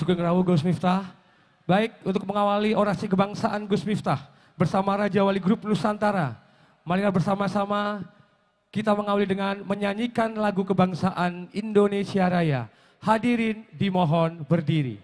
Sugeng Rawu Gus Miftah. Baik, untuk mengawali orasi kebangsaan Gus Miftah bersama Raja Wali Grup Nusantara. Marilah bersama-sama kita mengawali dengan menyanyikan lagu kebangsaan Indonesia Raya. Hadirin dimohon berdiri.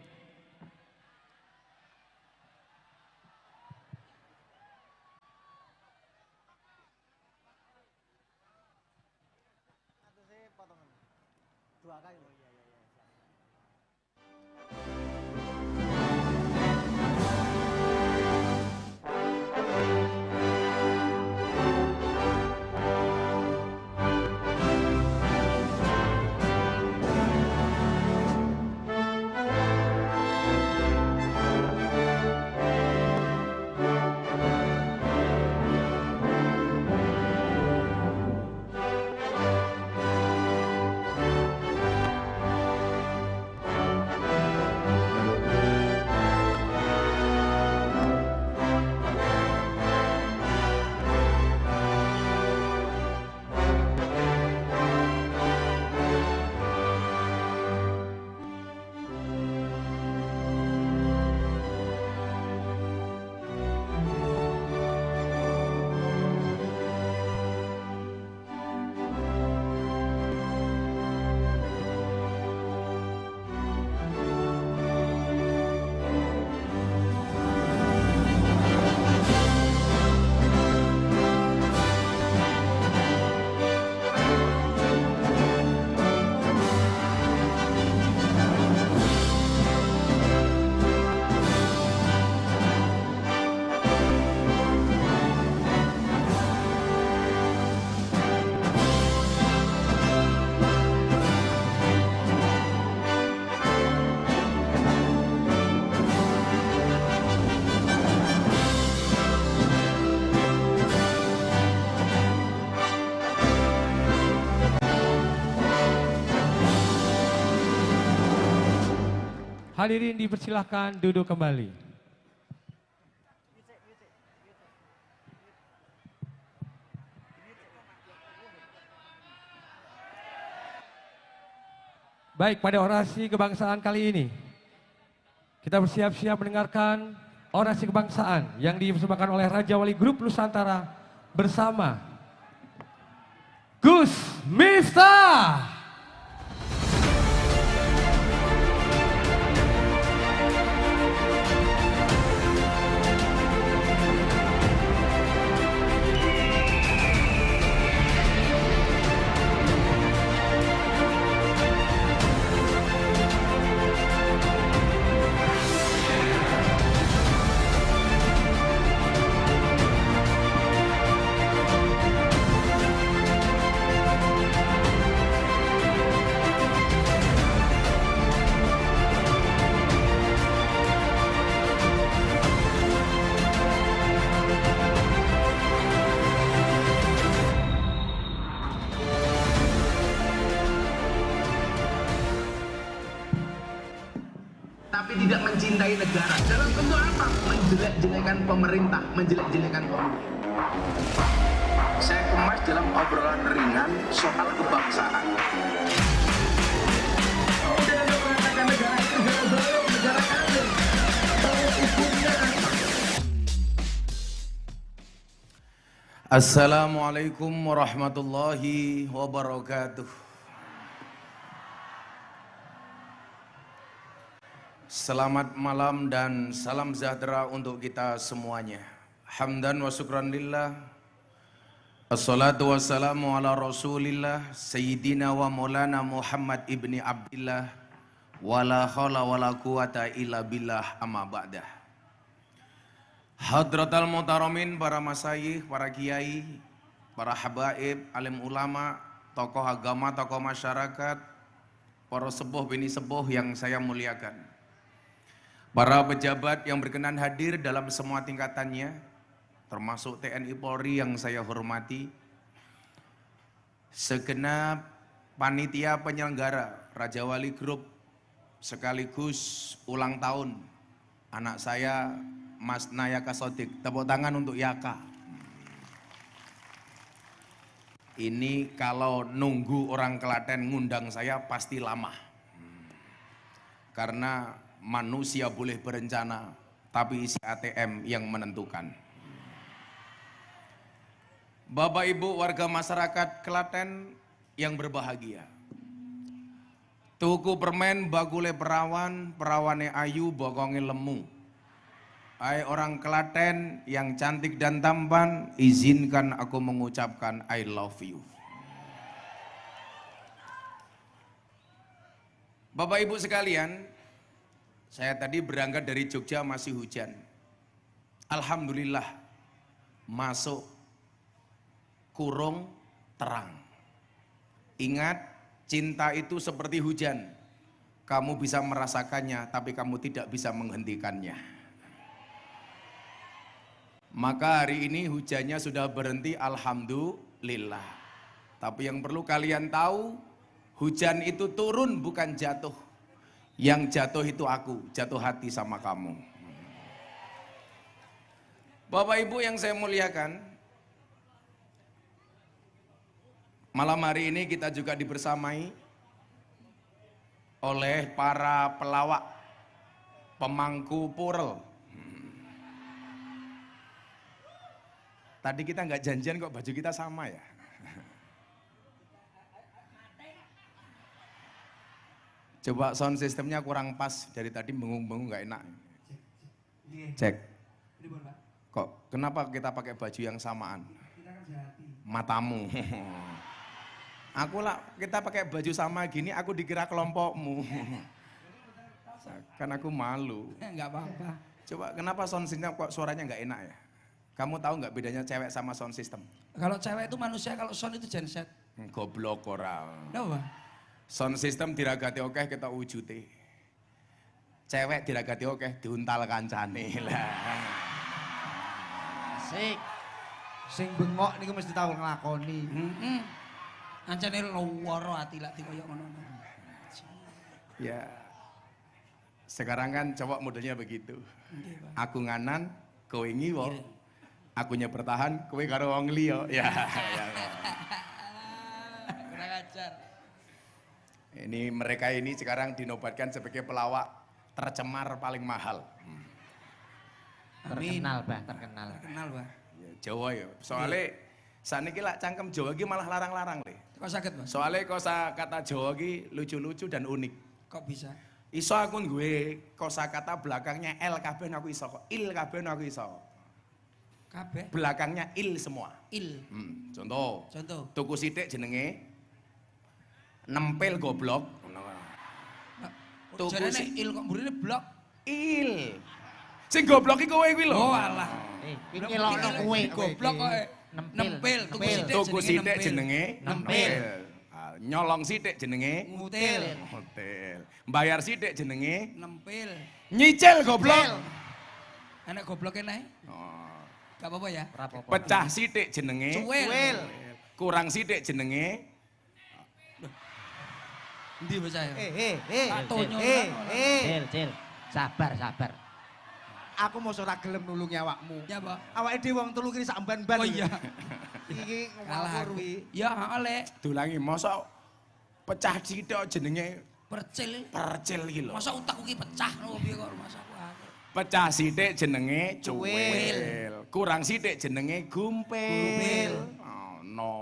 Hadirin dipersilahkan duduk kembali. Baik, pada orasi kebangsaan kali ini, kita bersiap-siap mendengarkan orasi kebangsaan yang dipersembahkan oleh Raja Wali Grup Nusantara bersama Gus Miftah. Tapi tidak mencintai negara. Dalam bentuk apa? Menjelek-jelekan pemerintah, menjelek-jelekan pemerintah. Saya kemas dalam obrolan ringan soal kebangsaan. Kemudian Anda mengatakan negara itu negara baru, negara kafir. Bahwa hukumnya apa? Assalamualaikum warahmatullahi wabarakatuh. Selamat malam dan salam sejahtera untuk kita semuanya. Hamdan wa syukran lillah. Assalatu wassalamu ala rasulillah Sayyidina wa maulana Muhammad ibni Abdillah. Wala khawla wala quwata illa billah amma ba'dah. Hadratal mutaramin, para masyayikh, para kiai, para habaib, alim ulama, tokoh agama, tokoh masyarakat, para sepuh bini sepuh yang saya muliakan. Para pejabat yang berkenan hadir dalam semua tingkatannya, termasuk TNI Polri yang saya hormati, segenap panitia penyelenggara Raja Wali Grup sekaligus ulang tahun anak saya Mas Nayaka Sodik. Tepuk tangan untuk Yaka. Ini kalau nunggu orang Klaten ngundang saya pasti lama. Karena manusia boleh berencana, tapi isi ATM yang menentukan. Bapak Ibu warga masyarakat Klaten yang berbahagia. Tuku permen bagule perawan, perawane ayu bokonge lemu. Hai orang Klaten yang cantik dan tampan, izinkan aku mengucapkan I love you. Bapak Ibu sekalian, saya tadi berangkat dari Jogja masih hujan. Alhamdulillah masuk kurung terang. Ingat, cinta itu seperti hujan. Kamu bisa merasakannya, tapi kamu tidak bisa menghentikannya. Maka hari ini hujannya sudah berhenti, alhamdulillah. Tapi yang perlu kalian tahu, hujan itu turun bukan jatuh. Yang jatuh itu aku, jatuh hati sama kamu. Bapak Ibu yang saya muliakan, malam hari ini kita juga dibersamai oleh para pelawak, pemangku purel. Tadi kita nggak janjian kok baju kita sama ya. Coba sound sistemnya kurang pas, dari tadi bengung-bengung nggak enak. Cek. Kok kenapa kita pakai baju yang samaan? Matamu. Aku lah, kita pakai baju sama gini, aku dikira kelompokmu. Kan aku malu. Enggak apa-apa. Coba kenapa sound system kok suaranya nggak enak ya? Kamu tahu nggak bedanya cewek sama sound system? Kalau cewek itu manusia, kalau sound itu genset. Goblok orang. Kenapa? Sound system diragati oke kita wujute. Cewek diragati oke diuntal kancane lah. Asik. Sing bengok niku mesti tahu nglakoni. Heeh. Ancane loworo ati lak dikoyo ngono. Ya. Sekarang kan cowok modelnya begitu. Aku nganan, kowe ngiwo. Akunya bertahan, kowe karo wong liya. Ya. Kurang ajar. Ini mereka ini sekarang dinobatkan sebagai pelawak tercemar paling mahal. Terkenal, Bah, terkenal. Kenal, Pak. Ya, Jawa ya. Soalnya saniki lak cangkem Jawa iki malah larang-larang le. Kok sakit, Pak? Soalnya kosakata Jawa iki lucu-lucu dan unik. Kok bisa? Iso aku gue kosakata belakangnya L kabeh aku iso kok. Il kabeh aku iso. Kabeh Belakangnya il semua. il. Contoh. Contoh. Tuku sithik jenenge nempel goblok. Tuku Jarane si il kok mburine blok. il. Sing goblok iki kowe kuwi lho. Oh alah. Iki ngelokno kowe Goblok kok. Nempel. Tuku sithik jenenge Nempel. Ah, nyolong sithik jenenge Ngutil. hotel. Bayar sithik jenenge Nempel. nyicil goblok. Anak goblok enak. Oh. Gak apa-apa ya. Pecah sithik jenenge Cuwil. kurang sithik jenenge Endi bocah ya? Tak tonyo. Cil. Sabar. Aku mau ora gelem nulungi awakmu. Ya, Pak. Awake dhewe wong telu kiri sak ban-ban. Oh iya. Iki Kalah ngawur aku. wi. Ya, oleh dulangi mosok pecah sithik jenenge percil. percil iki lho. Masa utakku ki pecah lho piye kok masaku aku. Pecah sithik jenenge Cuwil. cuwil. Kurang sithik jenenge gumpil. Gumpil. Oh, no.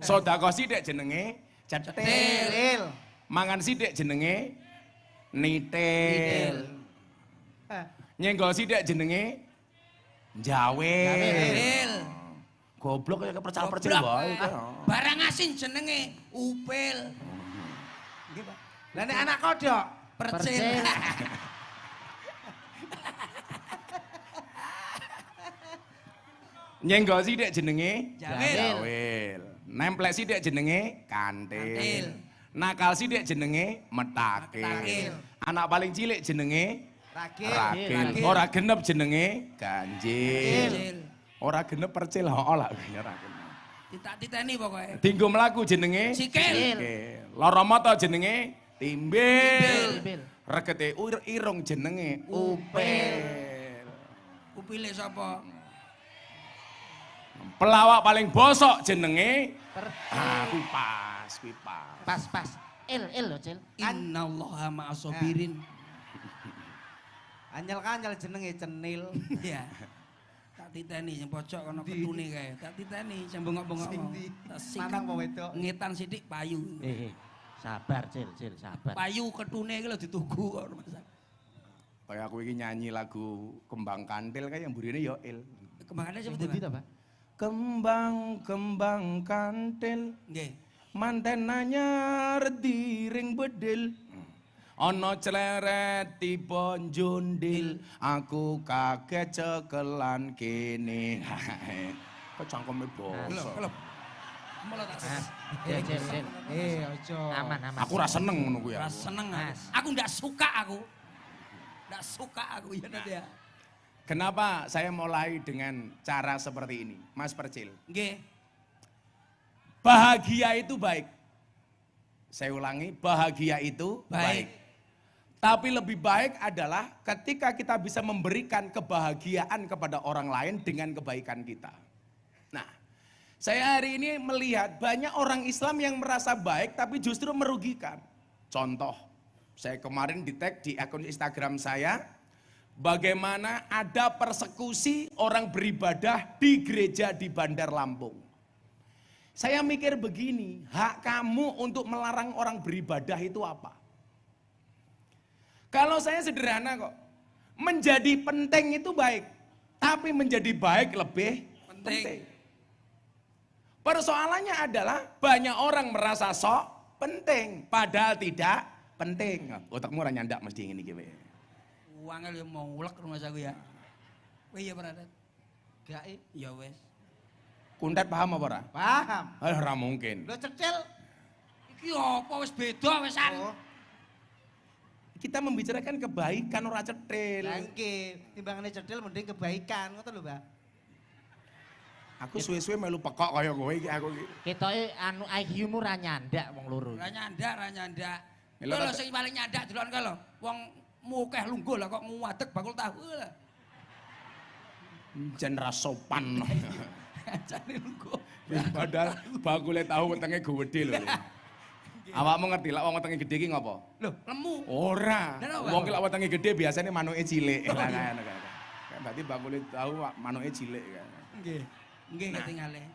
Sedekah sithik jenenge cetil. Cil. Mangan sithik jenenge nitil. Nyenggol sithik jenenge jawil. Upil. Goblok kaya percal-percil Goblok. wae. Barang asin jenenge upil. Nggih, Pak. Lah nek anak kodok Percil. Nyenggol sithik jenenge Jawil. jawil. Nemplek sithik jenenge kantil. Kantil. Nakal sithik jenenge metakil. Metakil. Anak paling cilik jenenge ragil. ragil. Ora genep jenenge ganjil. Percil. Ora genep percil ora genep. Titeni pokoke. Dinggo mlaku jenenge Sikil. Lara mata jenenge timbil. Timbil. Regete irung jenenge upil. Upile sapa? Pelawak paling bosok jenenge kuwi pas. Pas. Il lho, Cil. Innallaha ma'as sabirin. Anyel-anyel jenenge cenil. Iya. Tak titeni sing pojok kono ketune kae. Tak titeni sing bengok-bengok. Sing ndi? Tak Lanang apa wedok? Ngetan sithik payu. Sabar, Cil, sabar. Payu ketune iki lho ditugu kok Mas. Kayak aku iki nyanyi lagu Kembang Kantil kayak yang burine ya il. Kembangane Sing seperti pundi apa? to, Pak? Kembang kantil Nggih. manten anyar diring bedil. Ana cleret tiba njundil, aku kaget cekelan kene. Kok cangkeme bosok. Kelop. Mulai tak Cil. Ojo. Aman. Aku ra seneng ngono kuwi. Ora seneng aku ndak suka aku. Ndak suka aku ya nanti ya. Kenapa saya mulai dengan cara seperti ini, Mas Percil? Nggih. Bahagia itu baik. Saya ulangi, bahagia itu baik. Tapi lebih baik adalah ketika kita bisa memberikan kebahagiaan kepada orang lain dengan kebaikan kita. Nah, saya hari ini melihat banyak orang Islam yang merasa baik tapi justru merugikan. Contoh, saya kemarin di-tag di akun Instagram saya, bagaimana ada persekusi orang beribadah di gereja di Bandar Lampung. Saya mikir begini, hak kamu untuk melarang orang beribadah itu apa? Kalau saya sederhana kok, menjadi penting itu baik, tapi menjadi baik lebih penting. Persoalannya adalah banyak orang merasa sok penting, padahal tidak penting. Otakmu ora nyandak mesti ngene iki. Uangnya yang mau ulek rumah aku ya. Wih ya Pradet. Gak Ya wes. Kuntet paham apa ora? paham. Ora mungkin. Lo cecil. Iki apa wis beda wesan. Oh, Kita membicarakan kebaikan ora cetil. lah nggih, timbangane cecil mending kebaikan, ngoten lho, Mbak. Aku suwe-suwe melu pekok kaya kowe iki aku iki. Ketoke anu IQ-mu ra nyandak wong loro. Ra nyandak. Lho, Lho sing paling nyandak delon ka lho. Wong mukeh lungguh lah kok nguwadeg bakul tahu lah. Jen ra sopan. Jane lungguh. Padahal bakule tahu wetenge gede lho. Awakmu ngerti lak wong wetenge gede iki ngopo? Lho, lemu. Ora. Lha apa? Wong ki lak wetenge gede biasane manuke cilik. Lah ngono kan. Kan berarti bakule tahu manuke cilik kan. Nggih. Nggih ketinggalan.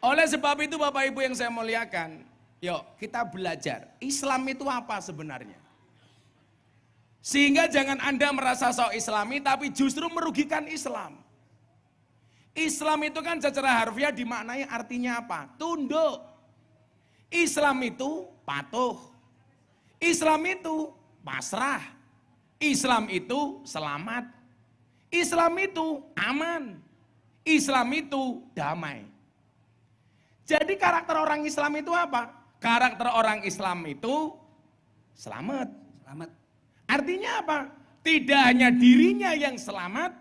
Oleh sebab itu Bapak Ibu yang saya muliakan, yuk kita belajar Islam itu apa sebenarnya. Sehingga jangan Anda merasa sok Islami tapi justru merugikan Islam. Islam itu kan secara harfiah dimaknai artinya apa? Tunduk. Islam itu patuh. Islam itu pasrah. Islam itu selamat. Islam itu aman. Islam itu damai. Jadi karakter orang Islam itu apa? Karakter orang Islam itu selamat. Selamat. Artinya apa? Tidak hanya dirinya yang selamat,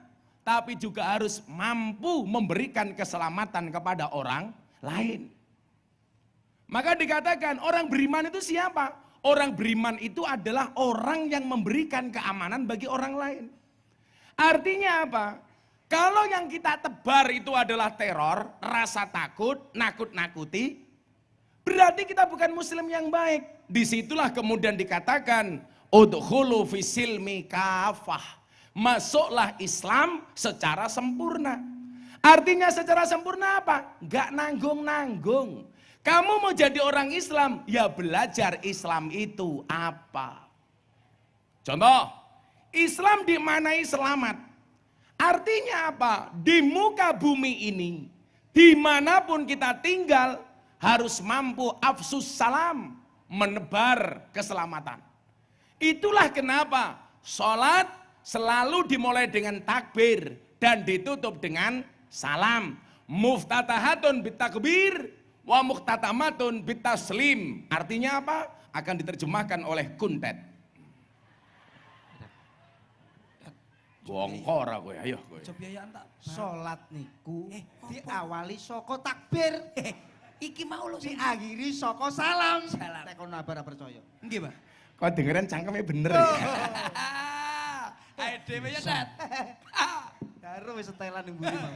tapi juga harus mampu memberikan keselamatan kepada orang lain. Maka dikatakan orang beriman itu siapa? Orang beriman itu adalah orang yang memberikan keamanan bagi orang lain. Artinya apa? Kalau yang kita tebar itu adalah teror, rasa takut, nakut-nakuti, berarti kita bukan muslim yang baik. Disitulah kemudian dikatakan, udkhulu fisilmi kafah. Masuklah Islam secara sempurna. Artinya secara sempurna apa? Gak nanggung-nanggung. Kamu mau jadi orang Islam, ya belajar Islam itu apa. Contoh, Islam dimaknai selamat. Artinya apa? Di muka bumi ini, dimanapun kita tinggal, harus mampu afsus salam, menebar keselamatan. Itulah kenapa sholat selalu dimulai dengan takbir dan ditutup dengan salam. Muftatahatun bitakbir wa muhtatamatun bitaslim. Artinya apa? Akan diterjemahkan oleh Kuntet. Bongkor aku ya, ayo kowe. Coba ya tak. Salat niku apa? diawali saka takbir, Iki mau lho sing diakhiri saka salam. Salam. Nek kono ora percaya. nggih, Pak. Kau dengeran cangkemnya bener ya? Ae dhewe ya, Dat. Karo wis setelan ning mburi mau.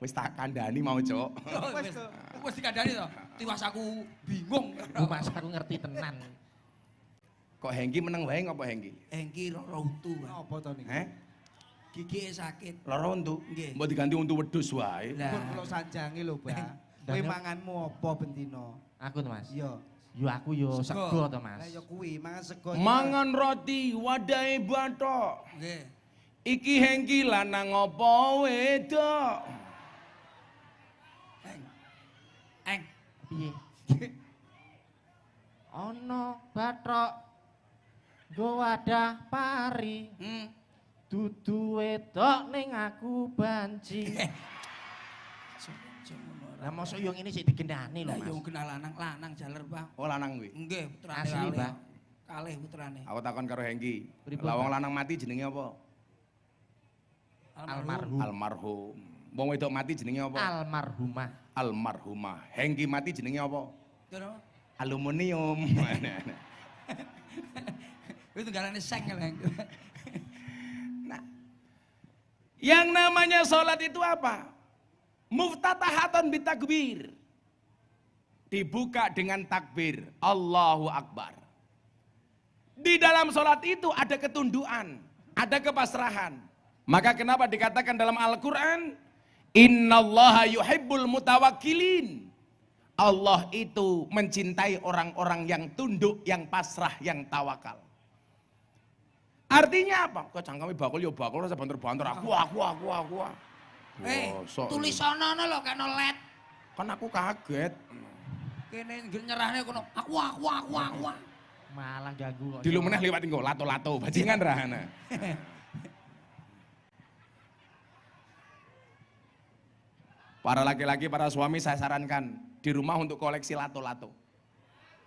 Wis tak kandhani mau, Cuk. Wes to. Wis dikandani to. Tiwas aku bingung. Bu Mas aku ngerti tenan. Kok Hengki meneng wae ngopo Hengki? Hengki loro untu. Apa to niki? Gigi sakit. Loro untu. Nggih. Mbok diganti untu wedhus wae. Lah. Pun kula sanjangi lho, Mbak. Kowe manganmu apa bendina? Aku tuh Mas. Iya. Yo aku yo Sego. sego to Mas. Lah ya kuwi mangan sego. Mangan roti wadahe bathok. Nggih. Iki Hengki lanang apa wedok? Eng. Piye? Ono bathok nggo wadah pari. Dudu wedok ning aku banci. Lah mosok yo ngene sik digendani lho Lah yo Mas. kenal lanang jaler, Bang. Oh lanang kuwi. Nggih, putrane Asli, kalih. Pak. Kalih putrane. Aku takon karo Hengki. Pripun, Lah wong Pak? lanang mati jenenge apa? Almarhum. Almarhum. Wong wedok mati jenenge apa? Almarhumah. Almarhumah. Hengki mati jenenge apa? Kira Aluminium. itu galane seng lho. Yang namanya sholat itu apa? Muftatahatun bitakbir. Dibuka dengan takbir. Allahu Akbar. Di dalam sholat itu ada ketundukan, ada kepasrahan. Maka kenapa dikatakan dalam Al-Quran, Innallaha yuhibbul mutawakkilin. Allah itu mencintai orang-orang yang tunduk, yang pasrah, yang tawakal. Artinya apa? Kok cangkeme bakul ya bakul rasa banter-banter. Aku. Tulisanane lho kena let. Kan aku kaget. Kene nyerahne kono. Aku. Malang ganggu kok. Dilu meneh liwat engko lato-lato bajingan rahana. Para laki-laki, para suami saya sarankan di rumah untuk koleksi lato-lato.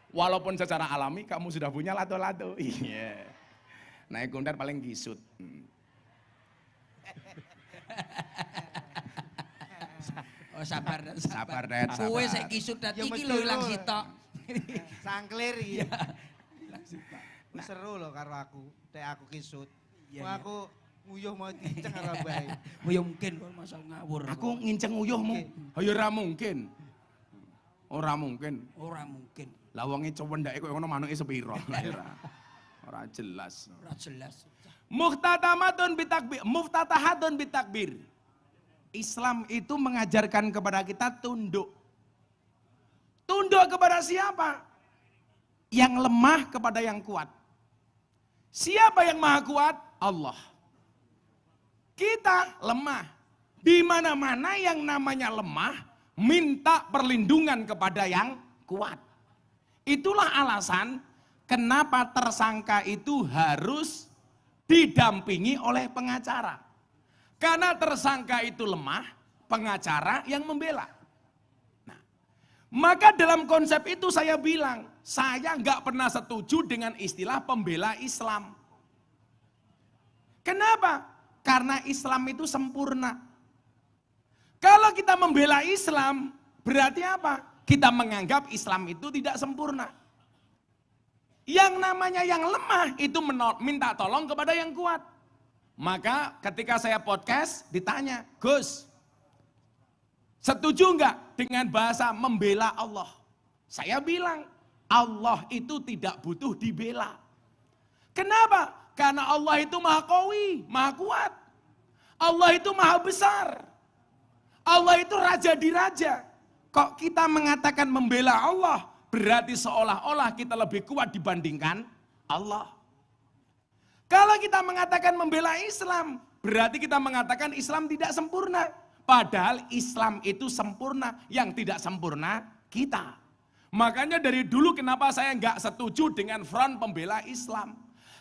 Walaupun secara alami kamu sudah punya lato-lato. Iya. Naik kundar paling gisut. Oh sabar. Sabar, Dad, sabar. Kowe sik kisut dat Ya, iki mesti lho ilang lho. sitok. Sangklir iki. Seru lho karo aku. Tek aku kisut. Iya, Wah, iya. aku nguyuh mau diceng karo bae. Ya mungkin kok masa ngawur. Aku nginceng uyuhmu. Ya ora mungkin. Ora mungkin. Ora mungkin. Lah wonge cowendake koyo ngono manuke sepiro. Ora jelas. Ora jelas. Muftatahatun bitakbir. Islam itu mengajarkan kepada kita tunduk. Tunduk kepada siapa? Yang lemah kepada yang kuat. Siapa yang maha kuat? Allah. Kita lemah. Di mana-mana yang namanya lemah, minta perlindungan kepada yang kuat. Itulah alasan kenapa tersangka itu harus didampingi oleh pengacara. Karena tersangka itu lemah, pengacara yang membela. Nah, maka dalam konsep itu saya bilang, saya nggak pernah setuju dengan istilah pembela Islam. Kenapa? Karena Islam itu sempurna. Kalau kita membela Islam, berarti apa? Kita menganggap Islam itu tidak sempurna. Yang namanya yang lemah itu minta tolong kepada yang kuat. Maka ketika saya podcast ditanya, Gus, setuju enggak dengan bahasa membela Allah? Saya bilang, Allah itu tidak butuh dibela. Kenapa? Karena Allah itu maha qawi, maha kuat. Allah itu maha besar. Allah itu raja di raja. Kok kita mengatakan membela Allah, berarti seolah-olah kita lebih kuat dibandingkan Allah. Kalau kita mengatakan membela Islam, berarti kita mengatakan Islam tidak sempurna. Padahal Islam itu sempurna, yang tidak sempurna kita. Makanya dari dulu kenapa saya nggak setuju dengan front pembela Islam.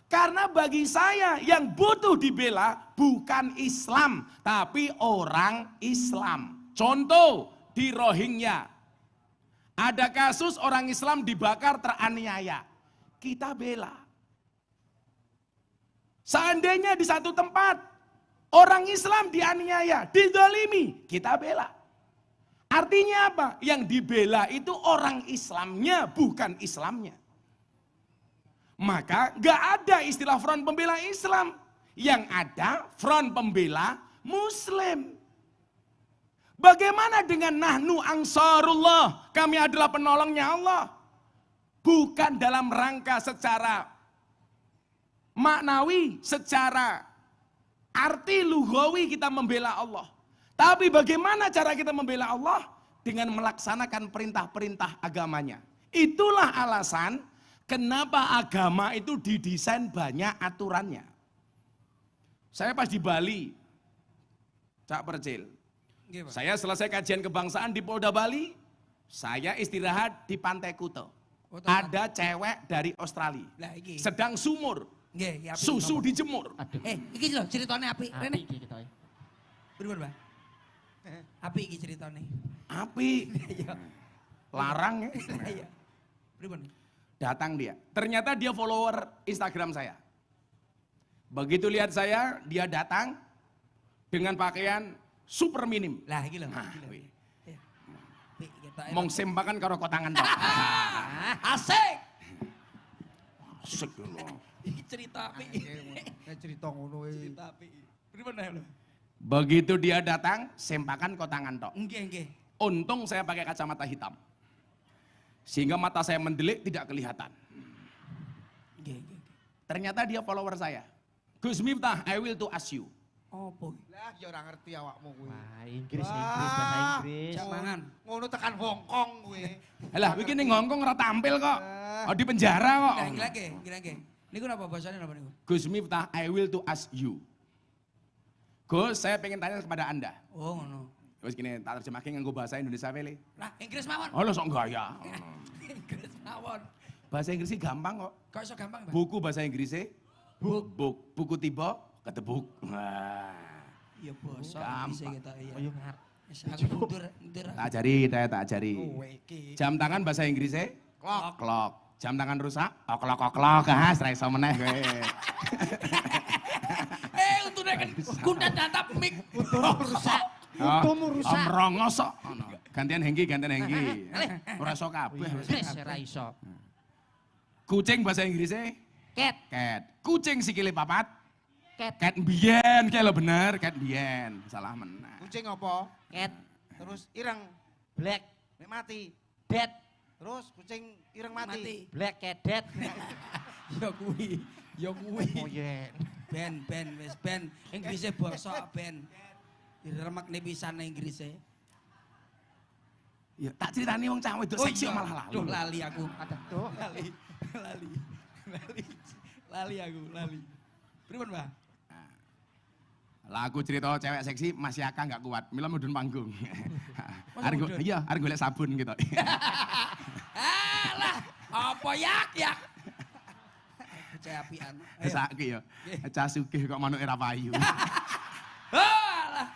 Karena bagi saya yang butuh dibela bukan Islam, tapi orang Islam. Contoh di Rohingya. Ada kasus orang Islam dibakar teraniaya. Kita bela. Seandainya di satu tempat orang Islam dianiaya, dizalimi, kita bela. Artinya apa? Yang dibela itu orang Islamnya, bukan Islamnya. Maka gak ada istilah front pembela Islam. Yang ada front pembela Muslim. Bagaimana dengan nahnu ansarullah? Kami adalah penolongnya Allah. Bukan dalam rangka secara maknawi, secara arti lughawi kita membela Allah. Tapi bagaimana cara kita membela Allah? Dengan melaksanakan perintah-perintah agamanya. Itulah alasan kenapa agama itu didesain banyak aturannya. Saya pas di Bali, Cak Percil, Nggih, Pak. saya selesai kajian kebangsaan di Polda Bali, saya istirahat di Pantai Kuta. Oh, teman. Ada cewek dari Australia, Lah iki. sedang sumur, Nggih, iki apik susu napa? dijemur. Aduh. Iki lho ceritane apik. Rene. Apik iki kita. Pripun, Pak? Apik iki ceritane. Api, Iya. larang ya. Iya. Pripun? Datang dia, ternyata dia follower Instagram saya. Begitu lihat saya, dia datang dengan pakaian super minim. Lah iki lho. Nah, iki lho. wih. Iya. Apik ketoke. Mong sempakan karo kotangan tok. Asik. Asik lho. Iki cerita apik. Cerita ngono iki. Cerita apik. Pripun ae lho? Begitu dia datang, sempakan kotangan tok. Nggih, nggih. Untung saya pakai kacamata hitam. Sehingga mata saya mendelik tidak kelihatan. Nggih, nggih. Ternyata dia follower saya. Gus Miftah, I will to ask you. Opo? Lah ya ora ngerti awakmu kuwi. Wah, Inggris, bahasa Inggris. Jak mangan. Ngono tekan Hong Kong kuwi. Lah, iki ning Hongkong ora tampil kok. Oh, di penjara kok. Lah iki lagi, iki lagi. Niku napa bahasane napa niku? Gus Miftah, I will to ask you. Gus, saya pengen tanya kepada Anda. Oh, ngono. Terus gini, tak terjemahkan nganggo bahasa Indonesia wele. Lah, Inggris mawon. Oh, lo sok gaya. Inggris mawon. Bahasa Inggris sih gampang kok. Kok iso gampang, Pak? Buku bahasa Inggrisnya book. Buku tiba ketebuk. Wah. Ya basa Gampang. bisa kita iya. Oh, yo ngar. Wis aku mundur. Tak ajari, saya tak ajari. Kowe iki. Jam tangan bahasa Inggrisnya Klok. clock. Jam tangan rusak, oklok. Ah, serai iso meneh kowe. Untune kan kundan dantap mik. Rusak. Untumu rusak. Omrongos kok. Gantian Hengki. Ora iso kabeh. Inggris ora iso. Kucing bahasa Inggrisnya Cat, cat. Kucing sikile papat. cat, Cat mbiyen, kayak lo bener, cat mbiyen. Salah menang. Kucing apa? cat, Terus ireng black, nek mati. dead, Terus kucing ireng mati. black cat dead. Ya kuwi. Ya kuwi. Oh yeah. Ben wis ben Inggrisnya basa ben. Diremakne pisan Inggrisnya. Ya, tak ceritani wong cah wedok seksi malah Duh lali. lali aku. Tuh. Lali aku, lali. Pripun, Pak? Lah aku cerita cewek seksi masih Aka nggak kuat, mila mudun panggung. Masa mudun? Iya, arep golek sabun gitu. Alah, apa yak? Cek apian. Ayo. Saiki ya, cah sugih kok manuke ra payu. Alah.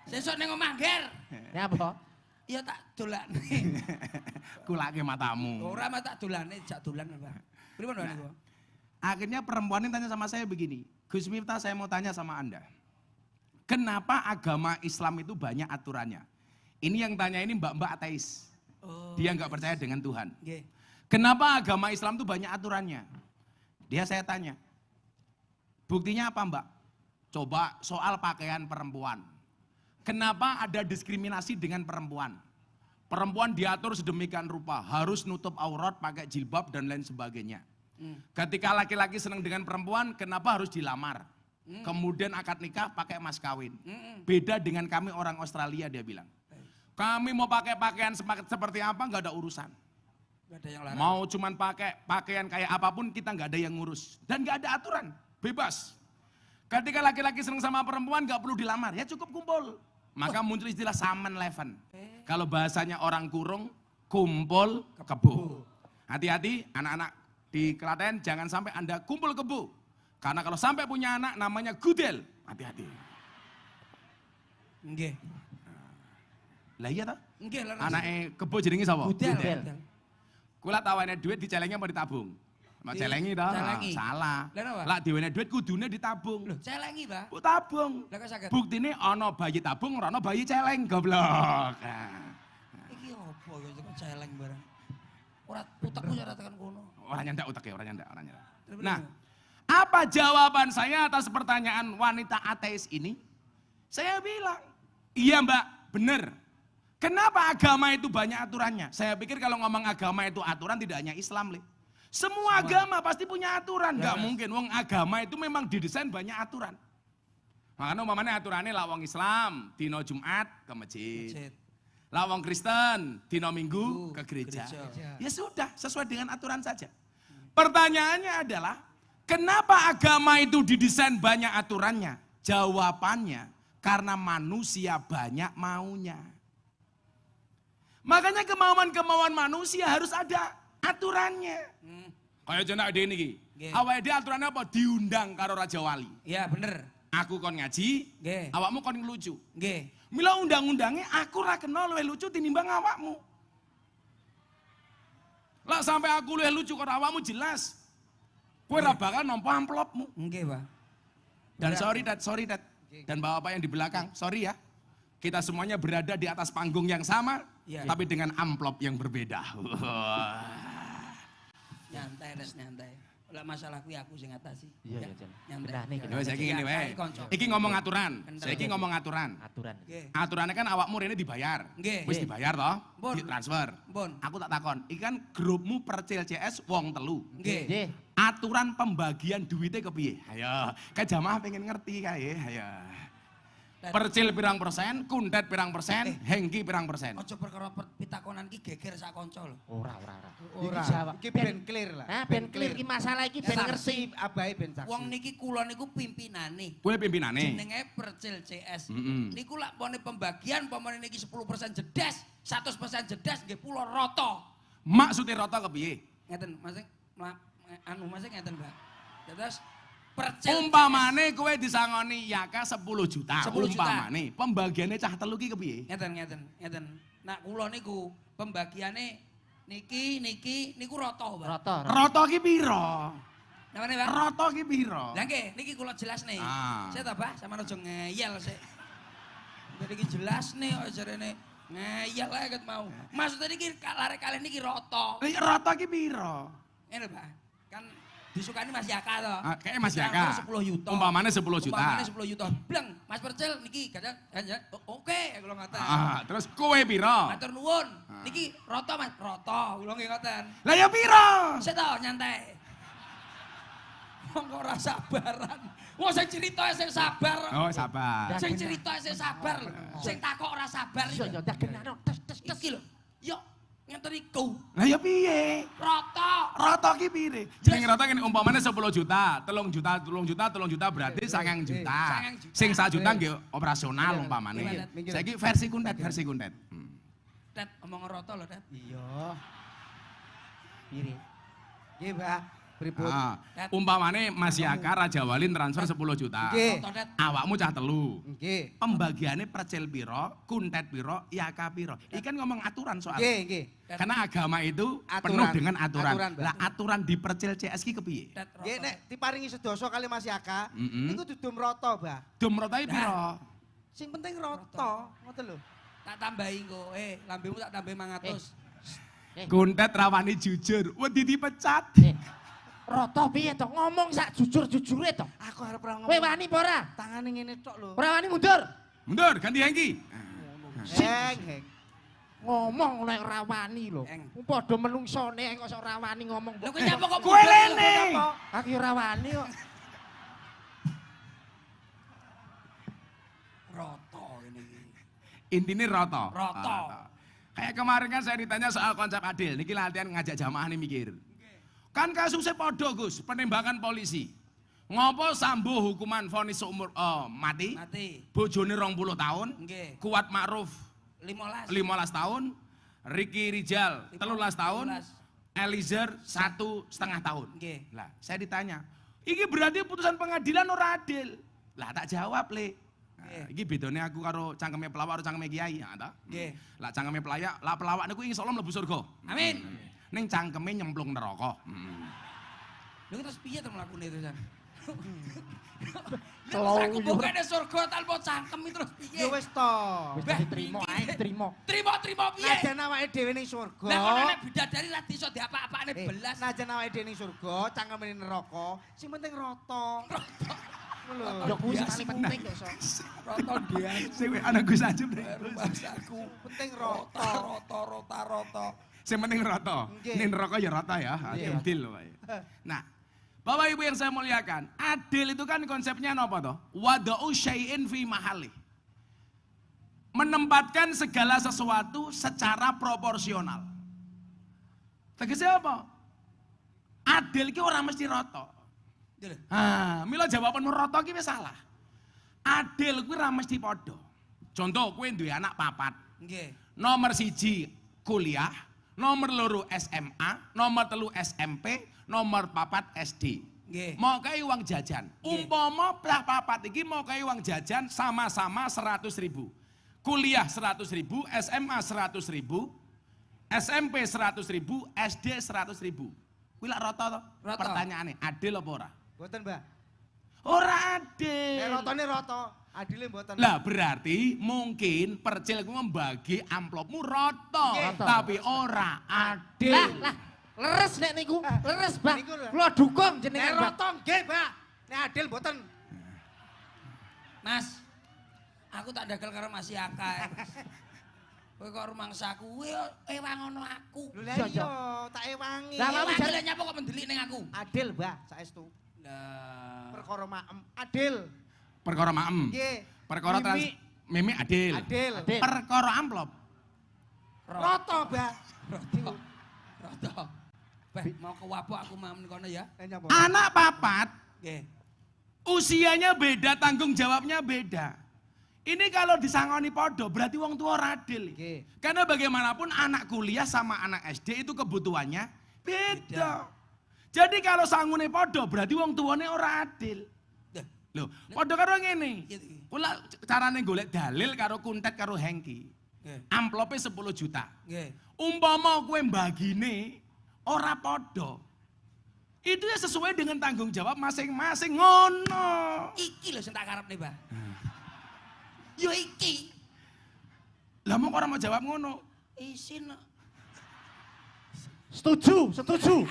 Sesuk ning omah ger. Ini apa? Ya tak dolane. Kulake matamu. Ora mah tak dolane, jak dolan, Pak. Pripun Pak niku? Akhirnya perempuan ini tanya sama saya begini, Gus Miftah saya mau tanya sama Anda. Kenapa agama Islam itu banyak aturannya? Ini yang tanya ini mbak-mbak ateis. Oh. Dia nggak percaya dengan Tuhan. Nggih. Kenapa agama Islam itu banyak aturannya? Dia saya tanya, buktinya apa mbak? Coba soal pakaian perempuan. Kenapa ada diskriminasi dengan perempuan? Perempuan diatur sedemikian rupa, harus nutup aurat, pakai jilbab dan lain sebagainya. Ketika laki-laki senang dengan perempuan, kenapa harus dilamar? Kemudian akad nikah pakai mas kawin. Beda dengan kami orang Australia, dia bilang. Kami mau pakai pakaian seperti apa, nggak ada urusan. Gak ada yang larang. Mau cuman pakai pakaian kayak apapun, kita nggak ada yang ngurus. Dan nggak ada aturan, bebas. Ketika laki-laki senang sama perempuan, nggak perlu dilamar, ya cukup kumpul. Maka muncul istilah saman leven. Kalau bahasanya orang kurung, kumpul kebo. Hati-hati anak-anak di Klaten, jangan sampai Anda kumpul kebo. Karena kalau sampai punya anak namanya gudel, hati-hati. Nggih. Lah iya toh? Nggih lah. Anaknya kebo jenenge sapa? Gudel. Gudel. Kula tawane duit dicelengnya mau ditabung. Mau celengi toh? Celengi. Salah. Lah napa? Lah diwene duit kudune ditabung. Loh, celengi, Pak. Oh, tabung. Lah kok saged? Buktine ana bayi tabung, ora ana bayi celeng, goblok. Iki opo ya kok celeng barang. Ora utekku ora tekan kono. Orang nyandak utek ya, orang nyandak. Terus Nah, bagaimana? apa jawaban saya atas pertanyaan wanita ateis ini? Saya bilang, iya mbak, benar. Kenapa agama itu banyak aturannya? Saya pikir kalau ngomong agama itu aturan tidak hanya Islam, Le. Semua agama pasti punya aturan. Enggak mungkin, wong agama itu memang didesain banyak aturan. Makanya umpamanya aturannya lah wong Islam, dino Jumat ke masjid. Lah wong Kristen, dino Minggu ke gereja. Ya sudah, sesuai dengan aturan saja. Pertanyaannya adalah, kenapa agama itu didesain banyak aturannya? Jawabannya, karena manusia banyak maunya. Makanya kemauan-kemauan manusia harus ada aturannya. Kayak jenak ade niki. Awake dhewe aturannya apa? Diundang karo Raja Wali. Iya bener. Aku kon ngaji, Nggih. awakmu kon ngelucu. Nggih. Mila undang-undangnya aku ra kenal luwih lucu tinimbang awakmu. Lah sampai aku luwih lucu karo awakmu jelas. Kowe ra bakal nampa amplopmu. Nggih, Pak. Dan sorry Dad. Dan bapak yang di belakang, sorry ya. Kita semuanya berada di atas panggung yang sama, Iya. tapi dengan amplop yang berbeda. Nyantai, Des, nyantai. Lah masalah kuwi aku sing ngatasi. Iya, iya, Jan. Nyantai. Benar nih, Ya wis saiki ngene wae. Konco. Iki ngomong aturan. Kendal. Saiki ngomong aturan. Aturan. Nggih. Aturannya kan awakmu rene dibayar. Nggih. Wis dibayar toh? Pun. Ditransfer. Pun. Aku tak takon, iki kan grupmu Percil CS wong telu. Nggih. Nggih. Aturan pembagian duitnya kepiye? Ayo, kan jamaah pengen ngerti kae, ayo. Percil pirang persen, kuntet pirang persen, hengki pirang persen. Aja perkara pitakonan ki geger sak kanca lho. Ora. Ora. Iki jawab. Iki ben clear lah. Nah, ben clear iki masalah iki ben ngerti. Abahe ben saksi. Wong niki kula niku pimpinane. Kowe pimpinane. Jenenge Percil CS. Niku lak pone pembagian pamane niki 10% jedes, 100% jedes nggih pulo rata. Maksudnya rata kepiye? Ngeten, Mas Mas ngeten, Mbak. Terus Percil Umpamane kowe disangoni Yaka 10 juta. 10 juta. Umpamane pembagiannya cah telu ki kepiye? ngeten. Nak kula niku pembagiane niki niku rata, Pak. Rata. Rata ki piro? Namane, Pak? Rata ki piro? Lah nggih, niki kula jelas nih. Ah. Saya tak, Pak, sama aja ngeyel sik. Niki jelas nih kok jarene ngeyel ae ket mau. Maksudnya niki lare kalian niki rata. Rata ki piro? Ngene, Pak. Kan disukani Mas Yaka to. Kayaknya Mas Yaka. 10 juta. Umpamane 10 juta. Umpamane 10 juta. Bleng, Mas Percil niki kadang oke kula ngaten. Terus kowe piro? Matur nuwun. Niki rata Mas, rata. Kula nggih ngaten. Lah ya piro? Sik to nyantai. Wong kok ora sabaran. Wong sing crita sing sabar. Oh, sabar. Sing cerita sing sabar lho. Sing takok ora sabar Iya, iki. ya dagenano tes. Iki lho. Yo ngenten iku. Lah ya piye? Rata. Rata ki pire? Jeneng rata ngene umpamane 10 juta, 3 juta berarti 9 juta. 9 juta. Sing 1 juta nggih operasional umpamane. Minggir. Saiki versi kuntet. Tet omong rata lho, Tet. Iya. Piring. Nggih, Mbak. Pripun? Umpamane Mas Yaka Raja Wali transfer 10 juta. Nggih. Rata, Tet. Awakmu cah telu. Nggih. Pembagiannya percil piro, kuntet piro, Yaka piro. Iki kan ngomong aturan soal. Nggih. Karena agama itu Aturan. penuh dengan aturan. Aturan, Mbak. Lah aturan di percil CS ki kepiye? Tet rata. Nggih nek diparingi sedasa kali Mas Yaka, Mm-mm. niku dudum rata, Mbak. Dom rotai piro? Sing penting rata, ngoten lho. Tak tambahi engko. Lambemu tak tambahi 500. Kuntet rawani jujur, wedi dipecat. Rata piye to? Ngomong sak jujur-jujure to. Aku arep ora Kowe wani apa ora? Tangane ngene tok lho. Ora wani mundur. Mundur, ganti Hengki. Heng. Ngomong nek ora wani lho. Eng. Padha menungsone kok ora wani ngomong. Lho kowe nyapa kok Kowe lene. Aku ora wani kok. Rata ngene iki. Intinya rata. Rata. Kayak kemarin kan saya ditanya soal konsep adil. Niki latihan ngajak jamaah nih mikir. Kan kasusnya podo Gus, penembakan polisi. Ngopo Sambo hukuman vonis seumur mati? Mati. Bojone 20 tahun. Nggih. Kuat Ma'ruf 15. 15 tahun. Ricky Rijal 13 tahun. 15. Eliezer 1,5 tahun. Nggih. Lah, saya ditanya, iki berarti putusan pengadilan ora adil. Lah tak jawab, Le. Nah, iki bedone aku karo cangkeme pelawak karo cangkeme kiai, ya ta? Nggih. Lah cangkeme pelawak, lah pelawak niku insyaallah mlebu surga. Amin. Ning cangkeme nyemplung neraka. Lho terus piye to mlakune terusan? Kelou Aku bukane surga tanpa cangkem terus piye? Ya wis to. Wis Bah, diterima iki. ae, terima. Trimo piye? Najan awake dhewe ning surga. Lah kok nek bidadari ra iso diapa-apane belas. Najan awake dhewe ning surga, cangkeme ning neraka, sing penting rata. Ya kuwi sing paling penting kok, Sok. Rata dia. Sing ana Gus Ajib. Rumah saku. Penting rata. Rata. Sing penting rata. Nggih. Ning neraka ya rata ya. Nggih. Adil wae. Nah, Bapak Ibu yang saya muliakan, adil itu kan konsepnya apa toh? Wada'u syai'in fi mahali. Menempatkan segala sesuatu secara proporsional. Tegasnya apa? Adil ki ora mesti rata. Mila jawabanmu rata ki wis salah. Adil kuwi ora mesti padha. Contoh kowe duwe anak papat. Nggih. Nomor 1 kuliah, nomor 2 SMA, nomor 3 SMP, nomor 4 SD. Nggih. Mau kayak uang jajan. Umpama plah papat iki mau kayak uang jajan sama-sama 100.000. Kuliah 100.000, SMA 100.000, SMP 100.000, SD 100.000. Kuwi lak rata to? Rata. Pertanyaane, adil apa ora? Mboten, Mbah. Ora adil. Rotone rata, adile mboten. Lah berarti mungkin percil ku membagi amplopmu rata, Nggih. tapi ora adil. Lah, leres nek niku, leres, Mbah. Niku lho. Kula dukung Nek jenengan, Mbah. rata nggih, Mbah. Nek adil mboten. Mas, aku tak dagal karo Mas Yaka. Kowe kok rumangsaku, kowe ewangono aku. Lho lah Iya, iya, tak ewangi. Lah, Lah Mas, wae nyapa kok mendelik ning aku. Adil, Mbah, saestu. Lah, Perkara maem adil. Perkara maem. Nggih. Perkara trans mimi adil. Adil. Adil. Perkara amplop. Rata, Mbah. rada. Beh, mau ke Wabok aku mamen kono ya. Nyapa? Anak papat Nggih. usianya beda, tanggung jawabnya beda. Ini kalau disangoni podo berarti wong tua ora adil. Nggih. Karena bagaimanapun anak kuliah sama anak SD itu kebutuhannya beda. Jadi kalau sangune podo berarti wong tuane ora adil. Dah. Loh, podo karo ngene. Gitu. Kula carane golek dalil karo kuntet karo Hengki. Nggih. Amplope 10 juta. Nggih. Umpama kowe mbagine ora podo. Itu ya sesuai dengan tanggung jawab masing-masing ngono. Iki lho sing tak karepne, Mbah. Yo iki. Lah mok ora mau jawab ngono. Isin. Setuju, setuju.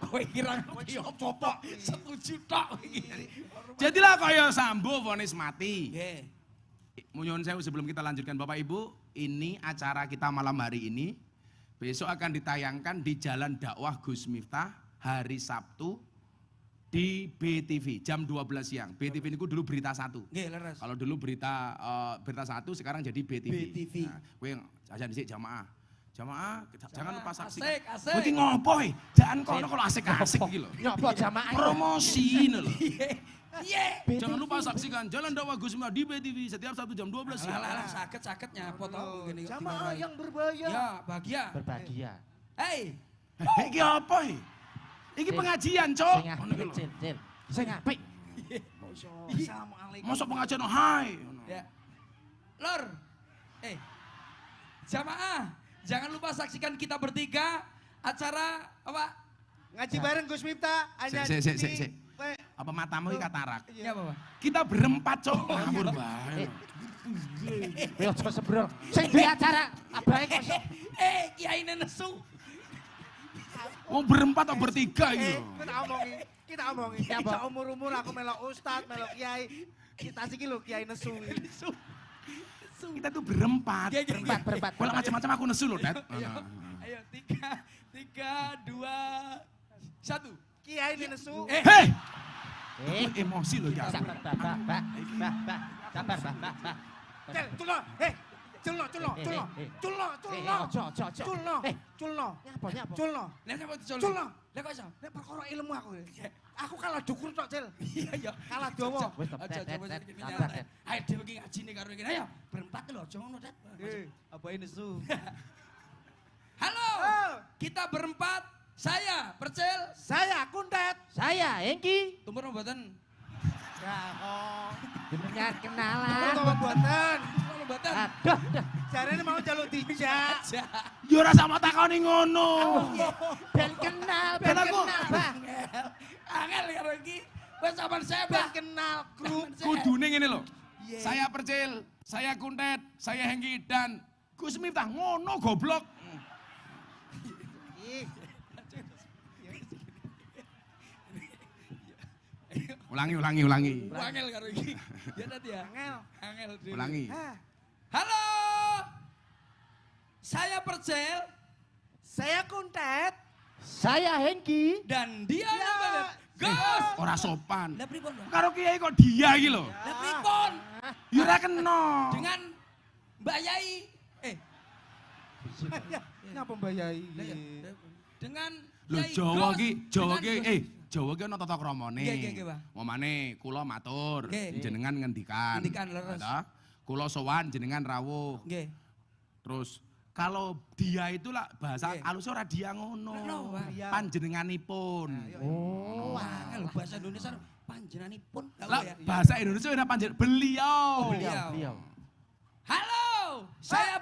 Kowe kira ngerti apa kok? Setuju tok iki. Jadilah kaya Sambo vonis mati. Nggih. Nyuwun sewu sebelum kita lanjutkan Bapak Ibu, ini acara kita malam hari ini besok akan ditayangkan di Jalan Dakwah Gus Miftah hari Sabtu di BTV jam 12 siang. BTV itu dulu berita 1. Nggih, leres. Kalau dulu berita 1 sekarang jadi BTV. BTV. Nah, kowe jajan dhisik jamaah. Jamaah jangan lupa saksikan. Asik, asik. Kowe iki ngopo he? Jangan kono kalau asik-asik iki lho. Nyopo jamaah. Promosi ini loh. Iya. Jangan lupa saksikan Jalan Dakwah Gus Miftah di BTV setiap Sabtu jam 12 siang. Lah sakit nyapa to ngene kok Jamaah dimarahi. yang berbahaya. Ya, bahagia. Berbahagia. Hei, Iki apa he? Iki pengajian, Cok. Sing Ngono iki apik, lho. Cil, Cil. Sing apik. assalamualaikum. Mosok pengajian hai. Ya. Lor. Jamaah, jangan lupa saksikan kita bertiga acara apa? Ngaji bareng Gus Miftah hanya Sik. Apa matamu iki katarak? Ya apa, Pak? Kita berempat, Cok. Ngawur bae. Kowe aja sembrono. Sing duwe acara abahe kok. Kiai nesu. Wong berempat atau bertiga iki lho. Kita omongi. Kita umur-umur aku melok ustad, melok kiai. Kita siki lho kiai nesu. Kita tuh berempat. Berempat. Kalau macam-macam aku nesu loh, Dad. Ayo, 3, 2, 1. Kiai ini nesu. Hei! Sabar, Emosi loh ya. Mbak. Sabar, Mbak. Cel, culno. Culno. Nyapa. Culno. Lah napa diculno? Culno. Lah kok iso? Nek perkara ilmu aku. Aku kalah dukur tok, Cel. Iya. Kalah dawa. Wis, Aja Tet, coba Tet, iki sabar, nyantai. Tet. Ayo dhewe iki ngajine karo iki. Ayo, berempat lho, aja ngono, Tet. Apa ini nesu? Halo. Kita berempat. Saya, Percil. Saya kuntet. Saya Hengki. Tumur mboten. Ya kok. Jenengan Aku kenalan. kok mboten. Tumur mboten. Aduh. Jarene mau jaluk dijak. Aja. Ya ora sama takoni ngono. Ben kenal, Ben aku- Bang. Angel karo iki. Wis sampean saya, Ben Pak. kenal grup. Kudune ngene lho. Saya Percil, saya Kuntet, saya Hengki dan Gus Miftah ngono goblok. Ih, Ulangi. Angel karo iki. Ya Tet ya. angel. Angel dhewe. Ulangi. Hah. Halo. Saya Percil. Saya Kuntet. Saya Hengki. Dan dia yang bebek. Gus. Ora sopan. Lah pripun, Bang? Karo kiai kok dia iki lho. Lah pripun? Ya ora kena. Dengan Mbak Yai. Ngapa Mbak Yai? Lah ya, dengan Lho Yai Jawa Gus. ki, Jawa Dengan ki Gus. Jawa ki ana tata kramane. Nggih, Pak. Momane kula matur, Nggih. jenengan ngendikan. Ngendikan, leres. Ada? Kula sowan jenengan rawuh. Nggih. Terus kalau dia itu lah bahasa Nggih. halus ora dia ngono. Ngono, Pak. Panjenenganipun. Oh, Angel bahasa Indonesia panjenenganipun. Lah bahasa Indonesia ora beliau. beliau. Halo, saya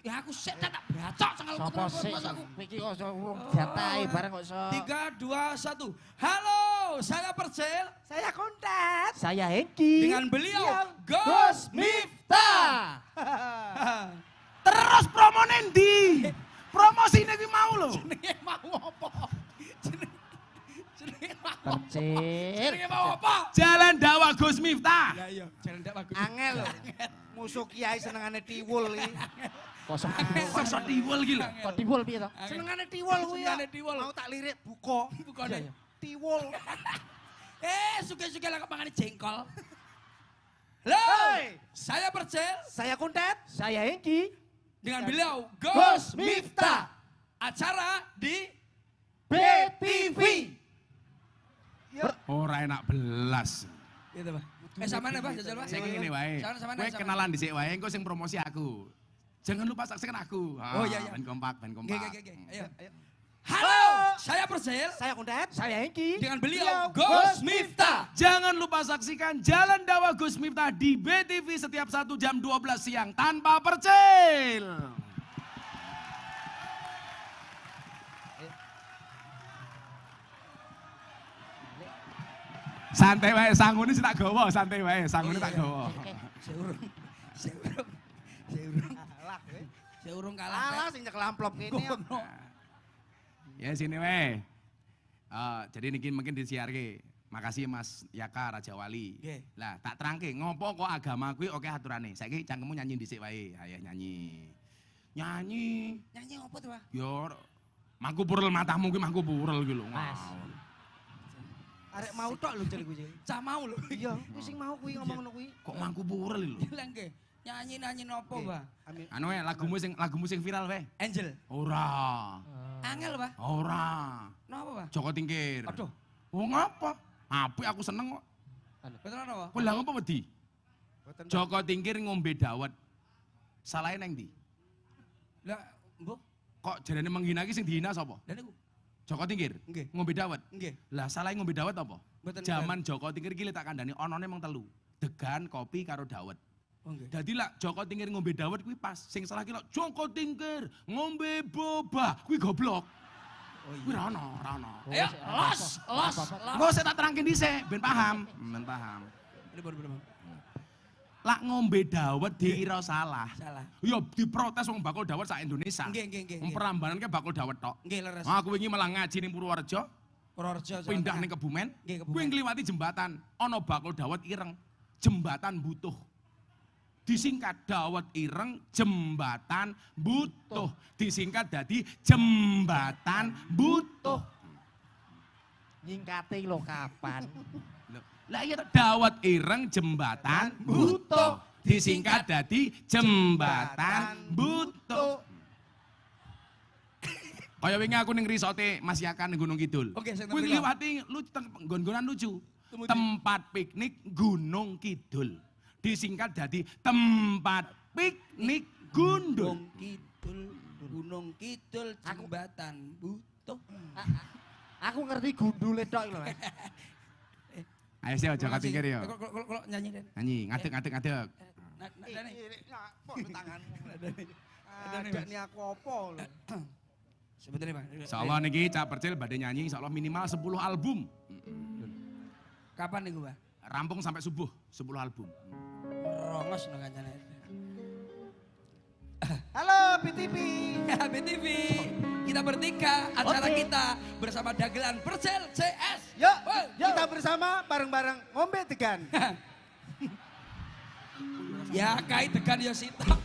ya aku sik tak bacok sengal Sopo sih? aku. Iki kok iso urung diatai bareng kok iso. 3, 2, 1. Halo, saya Percil Saya Kuntet. Saya Hengki. dengan beliau Gus Gus Miftah. Terus promo nendi? Promosine kuwi mau lho. Jenenge mau apa? Jenenge mau apa? Percil. Jenenge mau apa? Jalan Dakwah Gus Miftah. Ya iya, jalan ndak bagus. Angel lho. Musuh kiai senengane tiwul iki. Kosong. Kok iso diwul iki lho. Kok timbul piye to? Senengane tiwul kuwi ya. Senengane tiwul. Mau tak lirik buka. Bukane. Tiwul. Suka-suka lah kemangane jengkol. Halo, Hei. saya Percil Saya Kuntet. Saya Hengki. dengan beliau Gus Gus Miftah. Acara di BTV. Ora enak belas. gitu, Pak. Samane, Pak, jajal, Pak. Saiki ngene wae. Samane. Kowe kenalan dhisik wae, engko sing promosi aku. Jangan lupa saksikan aku. Oh, iya, iya. Ben kompak, ben kompak. Oke. Ayo. Halo, saya Percil Saya Kuntet. Saya Hengki. dengan beliau Gus Miftah. Jangan lupa saksikan Jalan Dakwah Gus Miftah di BTV setiap 1 jam 12 siang tanpa percil. Santai wae, sangune sing tak gawa, santai wae, sangune tak gawa. Saya urung kalah. Alah sing nyekel amplop kene. ya. Ya sini wae. Jadi niki mungkin disiarke. Makasih Mas Yaka Raja Wali. Nggih. Lah tak terangke ngopo kok agama kuwi oke aturane. Saiki cangkemmu nyanyi dhisik wae. Ayo nyanyi. Nyanyi. Nyanyi apa tuh, Pak? Yo mangku purel matamu kuwi mangku purel kuwi lho. Mas. Arek mau tok lho jel kuwi. Cah mau lho. Iya, kuwi sing mau kuwi ngomong ngono kuwi. Kok mangku purel lho. Lah nggih. Nyanyi nopo, Pak? Amin. Anu wae lagumu sing viral wae. Angel. Ora. Angel, Pak. Ora. Napa, Pak? Joko Tingkir. Aduh. Oh ngapa? Apik aku seneng kok. Betul napa? Kowe lha ngopo wedi? Boten Joko Tingkir ngombe dawet. Salahe neng ndi? Lah, mbok. Kok jarane menghina iki sing dihina sapa? Lah niku. Joko Tingkir. Nggih. Ngombe dawet. Nggih. Lah salahe ngombe dawet apa? Mboten Zaman Joko Tingkir iki tak kandhani onone mung telu. Degan, kopi karo dawet. Oh nggih. Dadi lah Joko Tingkir ngombe dawet kuwi pas. Sing salah ki lho Joko Tingkir ngombe boba kuwi goblok. Oh Kuwi ra ono, ra ono. Ayo, los. Engko saya tak terangke dhisik ben paham. Ben paham. Bener. Lah ngombe dawet dikira salah. Salah. Ya diprotes wong bakul dawet sak Indonesia. Nggih. Wong Prambanan ke bakul dawet tok. Nggih, leres. Aku wingi malah ngaji ning Purworejo, Purworejo. pindah ning Kebumen. Nggih, Kebumen. Kuwi ngliwati jembatan, ana bakul dawet ireng. Jembatan butuh. Disingkat dawet ireng jembatan butuh. Disingkat dadi jembatan butuh. Nyingkate lho kapan? Lah iya dawet ireng jembatan butuh. Disingkat dadi jembatan butuh. Kaya wingi aku ning risote Mas Yaka ning Gunung Kidul. Oke, saya Kuwi ngerti, ngliwati nggon-nggonan lucu. Temu di- Tempat piknik Gunung Kidul. Disingkat dadi tempat piknik Gundul. Gunung Kidul jembatan butuh. Aku ngerti gundule tok lho. Mas. Ayo sih Joko Tingkir yo. Kalau nyanyi Den. Nyanyi, ngadeg. Dani. Kok tanganmu. Ada ni aku apa lho. Sebentar Pak. Insyaallah niki Cak Percil badhe nyanyi insyaallah minimal 10 album. Kapan nih Pak? Rampung sampai subuh 10 album. Rongos no kancane. Halo BTV. BTV. Kita bertiga acara Oke. kita bersama dagelan Percil CS. Yuk, Woi, kita bersama bareng-bareng ngombe degan. Ya kait tekan ya sitok.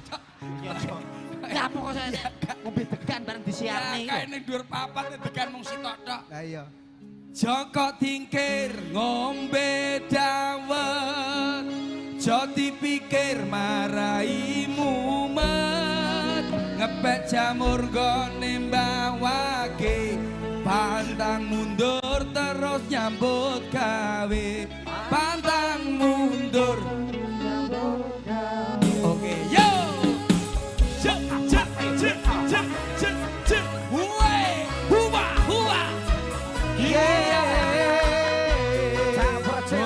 Nyapa kok saya ngombe degan bareng disiarne Ya kae ning dhuwur papat degan mung sitok tok. Lah iya. Joko tingkir ngombe dawet, jo dipikir marai mumet, ngepek jamur gone mbawake, pantang mundur terus nyambut gawe, pantang mundur. Oke, yo. Cek cek cek cek cek cek. Huwe, huwa huwa. Campur cek.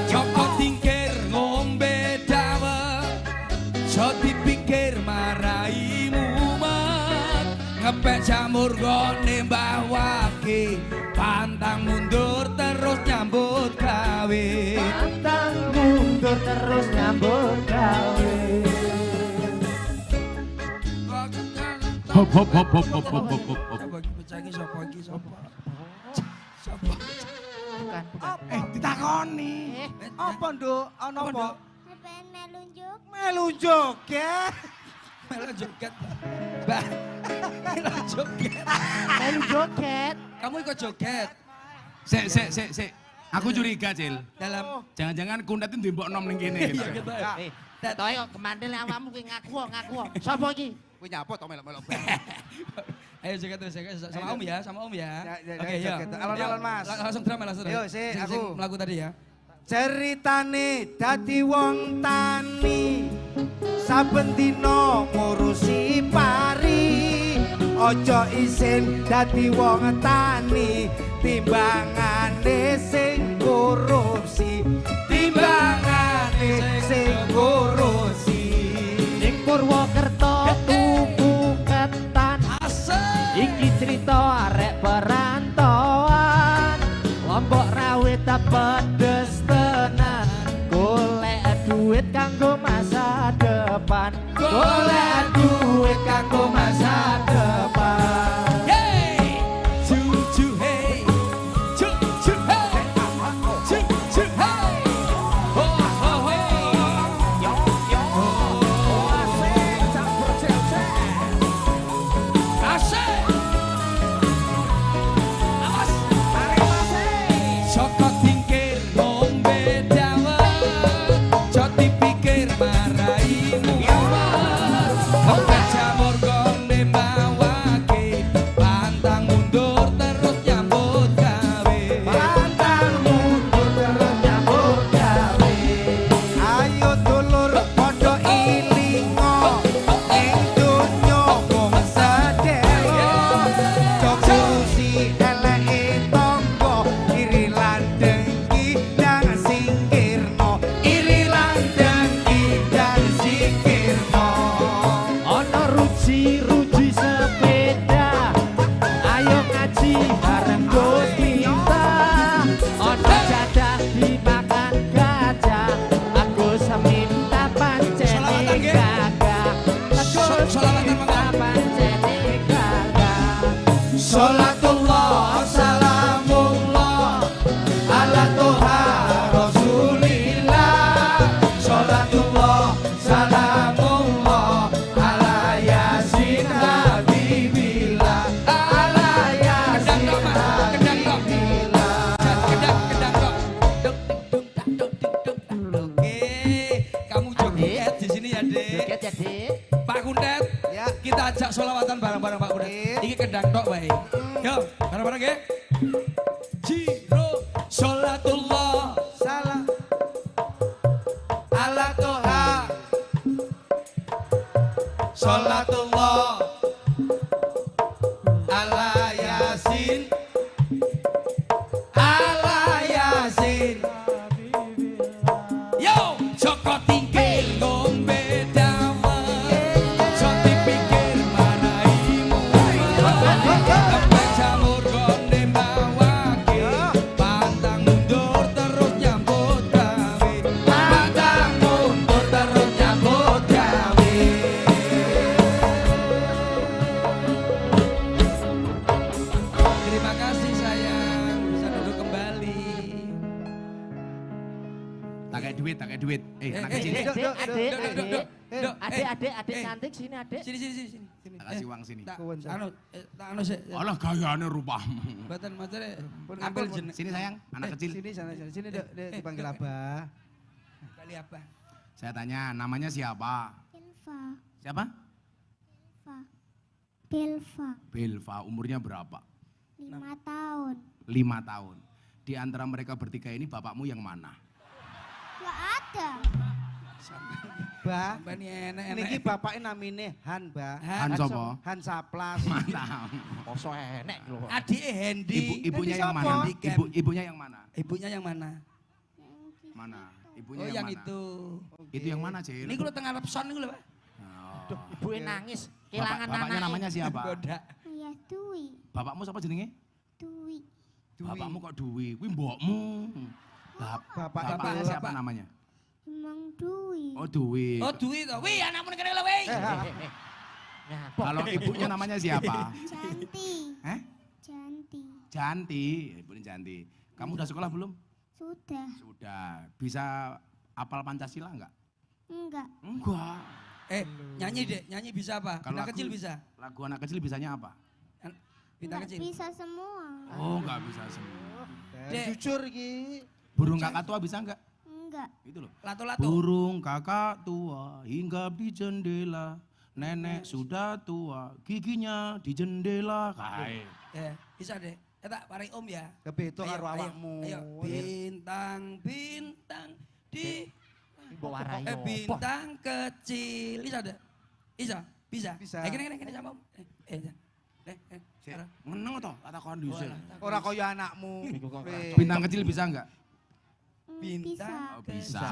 Joko tingkir ngombe dawet, jo dipikir marai mumet, ngepek jamur gone mbawake, pantang mundur terus nyambut gawe. Pantang mundur terus nyambut gawe. Hop hop hop hop hop hop hop hop. Sapa iki bocah iki sapa iki sapa? Sapa? Bukan, bukan. Ditakoni. Apa, Nduk? Ana apa? Sampeyan melu njuk. Melu joget. Melo joget. Mbak. Melo joget. Melu joget. Kamu ikut joget Sik. Aku curiga, Cil. dalam Jangan-jangan kundet itu mbok nom ning kene. iya gitu ya. Toy kok kemantel awakmu kuwi ngaku. Sapa iki? Kuwi nyapa to melok-melok. Ayo joget terus ya, sama Om ya, sama Om ya. Ya, Oke, ya. joget. Alon-alon, Mas. Langsung drama langsung. Ayo, sik, Sing aku. mlaku tadi ya. Ceritane dadi wong tani, saben dina ngurusi pari. Aja isin dadi wong tani, timbangane sing korupsi. Timbangane sing korupsi. Ning Purwokerto tuku ketan. Asik. Iki cerita arek perantauan. Lombok rawit pedes tenan. Golek duit kanggo masa depan. Golek duit kanggo masa depan. Hey! Cucu hey. Cucu hey. Cucu hey. Ho ho ho. Asik. Awas. Joko tingkir ngombe dawet, jo dipikir marai mumet, ngepek jamur gone mbawake, pantang mundur terus nyambut gawe. Pantang mundur terus nyambut gawe. Ayo dulur padha ilingo, ing donya wong sedaya. Coba si eleke tangga, iri lan dengki dan singkirno. Iri lan dengki dan singkirno. Ono ruji sepeda. Ayo ngaji bareng Gus Miftah. Ono jadah dimakan gajah. Agus minta pancene gagah. Agus minta pancene gagah. Sholatullah, salamullah, ala Tuha Rasulillah. Sholatullah, salamullah, ala Yasin Habibillah. Ala Yasin Habibillah. Kedang kok. Duk duk tak duk duk duk tak. Oke, kamu joget di sini ya, Dek. Joget ya, Dik. Pak Kundet, Ya. kita ajak sholawatan bareng-bareng Pak Kundet. Oke. Iki kedang tok wae. Yo, bareng-bareng ya. Jiro sholatullah. Salam ala Tuha. Sholatullah, ala Yasin. Ala Yasin. Yo, Joko tingkir ngombe dawet, jo dipikir maraimu. Ngepek jamur gone mbawake, pantang mundur terus nyambut gawe. Pantang mundur terus nyambut gawe. Terima kasih sayang, bisa duduk kembali. duit, tak kayak duit. Anak kecil. Adik cantik sini adik. Sini. Tak kasih uang sini. Tak anu sih. Alah gayane rupamu. Mboten materi. Ambil jeneng. Sini sayang, anak kecil. Sini Dek, dipanggil Abah. Kali apa? Saya tanya, namanya siapa? Bilva. Siapa? Bilva. Belva, umurnya berapa? 5 tahun. 5 tahun. Di antara mereka bertiga ini bapakmu yang mana? Gak ada. Bah, Bani enak-enak. niki bapaknya namine Han, Bah. Han sopo? Han Saplas. Mantap. Poso enek lho. Adike Hendy. Ibunya Ini yang siapa? mana? Ibunya yang mana? Ibunya yang mana? Mana? Ibunya Oh, yang yang mana? itu. Itu yang mana, Cil? Ini kalau tengah repson niku lho, Pak. Duh, ibuke nangis kehilangan Bapaknya anaknya. namanya siapa? Goda. Ayah Dwi. Bapakmu siapa jenenge? Dwi. Bapakmu kok Dwi? Kuwi mbokmu. Bapaknya Bapak. siapa namanya? Emang Dwi. Oh, Dwi. Oh, duit to. Wih, anakmu ning kene lho, wih. Kalau ibunya namanya siapa? Janti. Eh? Janti. Janti. Ibunya Janti. Kamu udah sekolah belum? Sudah. Sudah. Bisa apal Pancasila enggak? Enggak. Enggak. Nyanyi Dek, nyanyi bisa apa? Bintang kecil bisa. Lagu anak kecil bisanya apa? Bintang Enggak kecil. bisa semua. Oh, enggak bisa semua. Dek. Jujur iki. Burung kakak tua bisa enggak? Enggak. Itu loh. Lato-lato. Burung kakak tua hinggap di jendela. Nenek sudah tua, giginya di jendela. Kae. Bisa Dek. Tak paring Om ya. Kebeto karo Ayo, awakmu. Ayo, bintang di Mbok warai opo? bintang kecil. Bisa Dek? Bisa. Bisa. Kene sama Om. Meneng toh kata kondisi. Ora kaya anakmu. Bintang kecil bisa enggak? Bintang. Oh, bisa.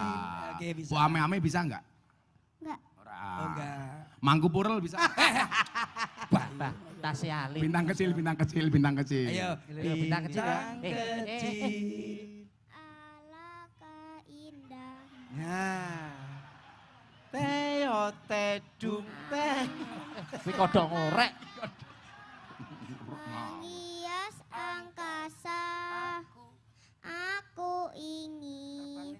Oke, bisa. Bu ame-ame bisa enggak? Enggak. Ora. Oh, enggak. Mangku Purel bisa. Bah, tasih alim. Bintang kecil. Ayo. Bintang kecil ya. Kecil. Alangkah indah. Nah. Teo tedung teh. Kuwi kodok ngorek. Menghias angkasa. Aku ingin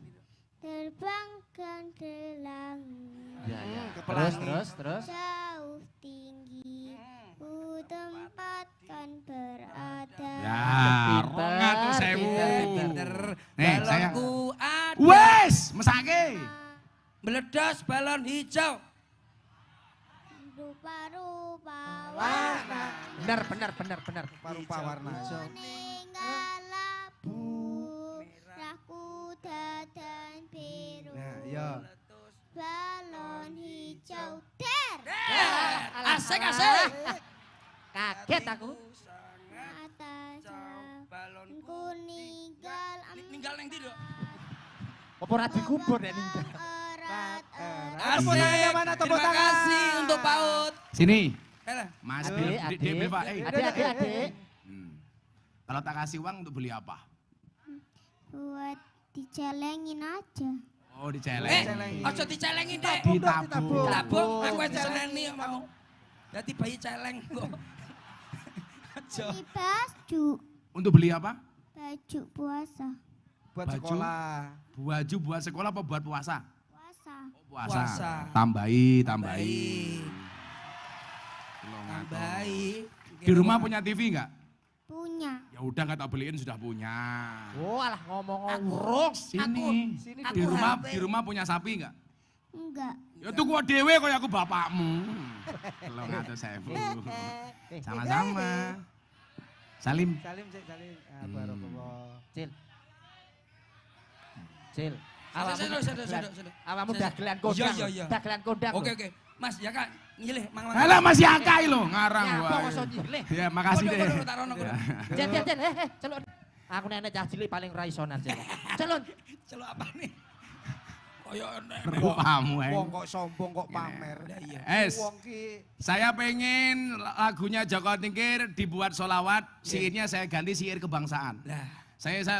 terbangkan ke langit. Ya. Kepelangi. Terus. Jauh tinggi ku tempatkan berada. Ya, Pinter, 200.000. Pinter. Saya. Balonku ada. Wes, mesake. Meledos balon hijau. Rupa-rupa Warna. Bener. Rupa warna. kuning labu merah kuda dan biru. Nah, ya. Balon hijau der. Asik. Kaget aku. Mata jauh Balonku ku ninggal ninggal neng tidur. Apa ora dikubur nek ninggal. erat Tepuk tangannya mana, tepuk Terima tangan. kasih untuk PAUD. Sini. Ayolah. Mas Adik. Pak. Adik. Kalau tak kasih uang untuk beli apa? buat dicelengin aja. Oh, diceleng. Ojo dicelengin Dek. Ditabung. Tabung, aku celeni kok mau. Dadi bayi celeng kok. Ojo. Beli baju, Untuk beli apa? baju puasa. Buat Baju. sekolah. Baju buat sekolah apa buat puasa? Puasa. Puasa. Tambahi. Baik. Baik. Di rumah punya TV enggak? Punya. Ya udah enggak tak beliin sudah punya. Oh, alah ngomong urung. Sini. Di rumah punya sapi enggak? Enggak. Ya tuh gua dewe kok aku bapakmu. Kalau ngatur saya. Sama-sama. Salim. Salim. Barakallah. Cil. Sudah. Awamu dagelan kondang. Iya. Dagelan kondang. Oke. Mas, ya Kak. Nyilih, mang. Alah masih akai lo ngarang Ya, gua. apa kok nyilih? Ya makasih deh. Tarono kono. Cil, celuk. Aku nenek cah cilik paling ra iso Cil. Celun. Celuk apa nih? Koyo Rupamu Wong kok sombong kok pamer. Es, Wong ki saya pengen lagunya Joko Tingkir dibuat solawat, syairnya saya ganti syair kebangsaan. Lah,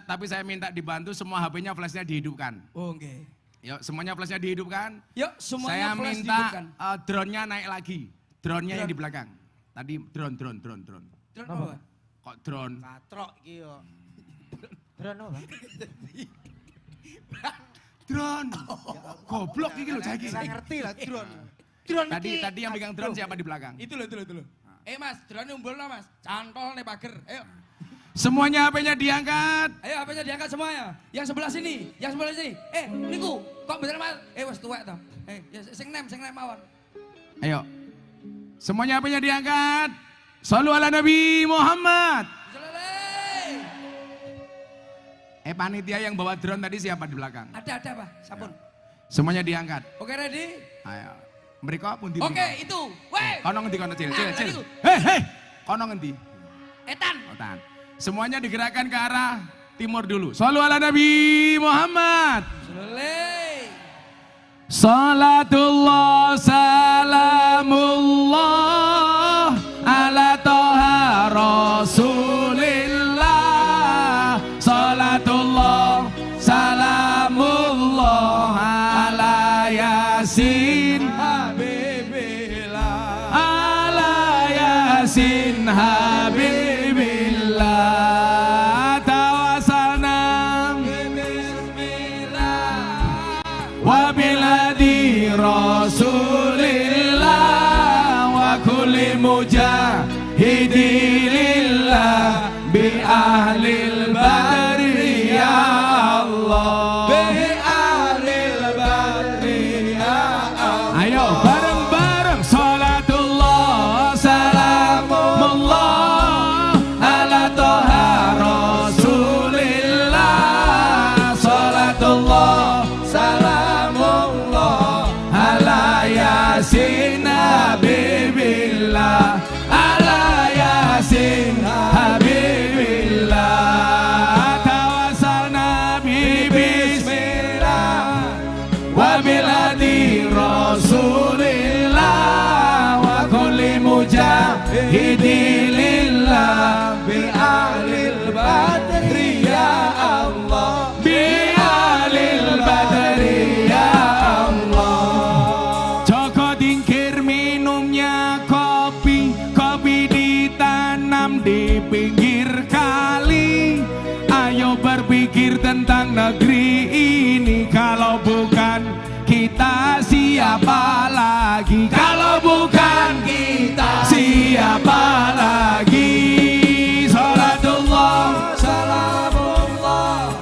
Tapi saya minta dibantu semua HP-nya flashnya dihidupkan. oh nggih. Yuk semuanya flashnya dihidupkan. Yuk, Saya semuanya flash minta dihidupkan. drone-nya naik lagi. Drone-nya yang Drone. di belakang. Tadi drone. Drone apa? Kok drone? katrok iki yo. Drono, Bang. Drone. Goblok iki lho Jaki. Saya ngerti lah drone. Tadi yang pegang drone siapa di belakang? Itu loh. Mas, drone umbulno Mas. Cantol nih pager. Ayo. Semuanya HP-nya diangkat. Ayo HP-nya diangkat semuanya. Yang sebelah sini. Niku, kok bener Mas? Wes tuwek to. Sing nem mawon. Ayo. Semuanya HP-nya diangkat. Shallu ala Nabi Muhammad. Panitia yang bawa drone tadi siapa di belakang? Ada Pak, sampun. Semuanya diangkat. Oke, ready? Ayo. Mereka pun di. Oke, itu. Weh. Kono ngendi kono cil. Niku. Hei. Kono ngendi? Etan. Semuanya digerakkan ke arah timur dulu. Shallu ala Nabi Muhammad. Salatullah salamullah ala toha rasulillah. Salatullah salamullah ala yasin habibillah. Ala yasin habibillah. Tawasalna wabiladi rasulillah wa kulli mujahidilillah bi ahlil badri ya Allah. Bi ahlil badri ya Allah. Ayo bareng-bareng salatullah salamullah ala toha rasulillah. Salatullah salamullah ala yasin habibillah. Ala yasin habibillah. Tawasalna bi bismillah wa biladi rasulillah wa kulli mujahidilillah bi ahlil badri ya Allah. Bi ahlil badri ya Allah. Joko tingkir minumnya kopi, kopi ditanam di pinggir kali. Ayo berpikir tentang negeri ini. Kalau bukan kita siapa lagi? Kalau bukan kita siapa lagi? Salatullah salamullah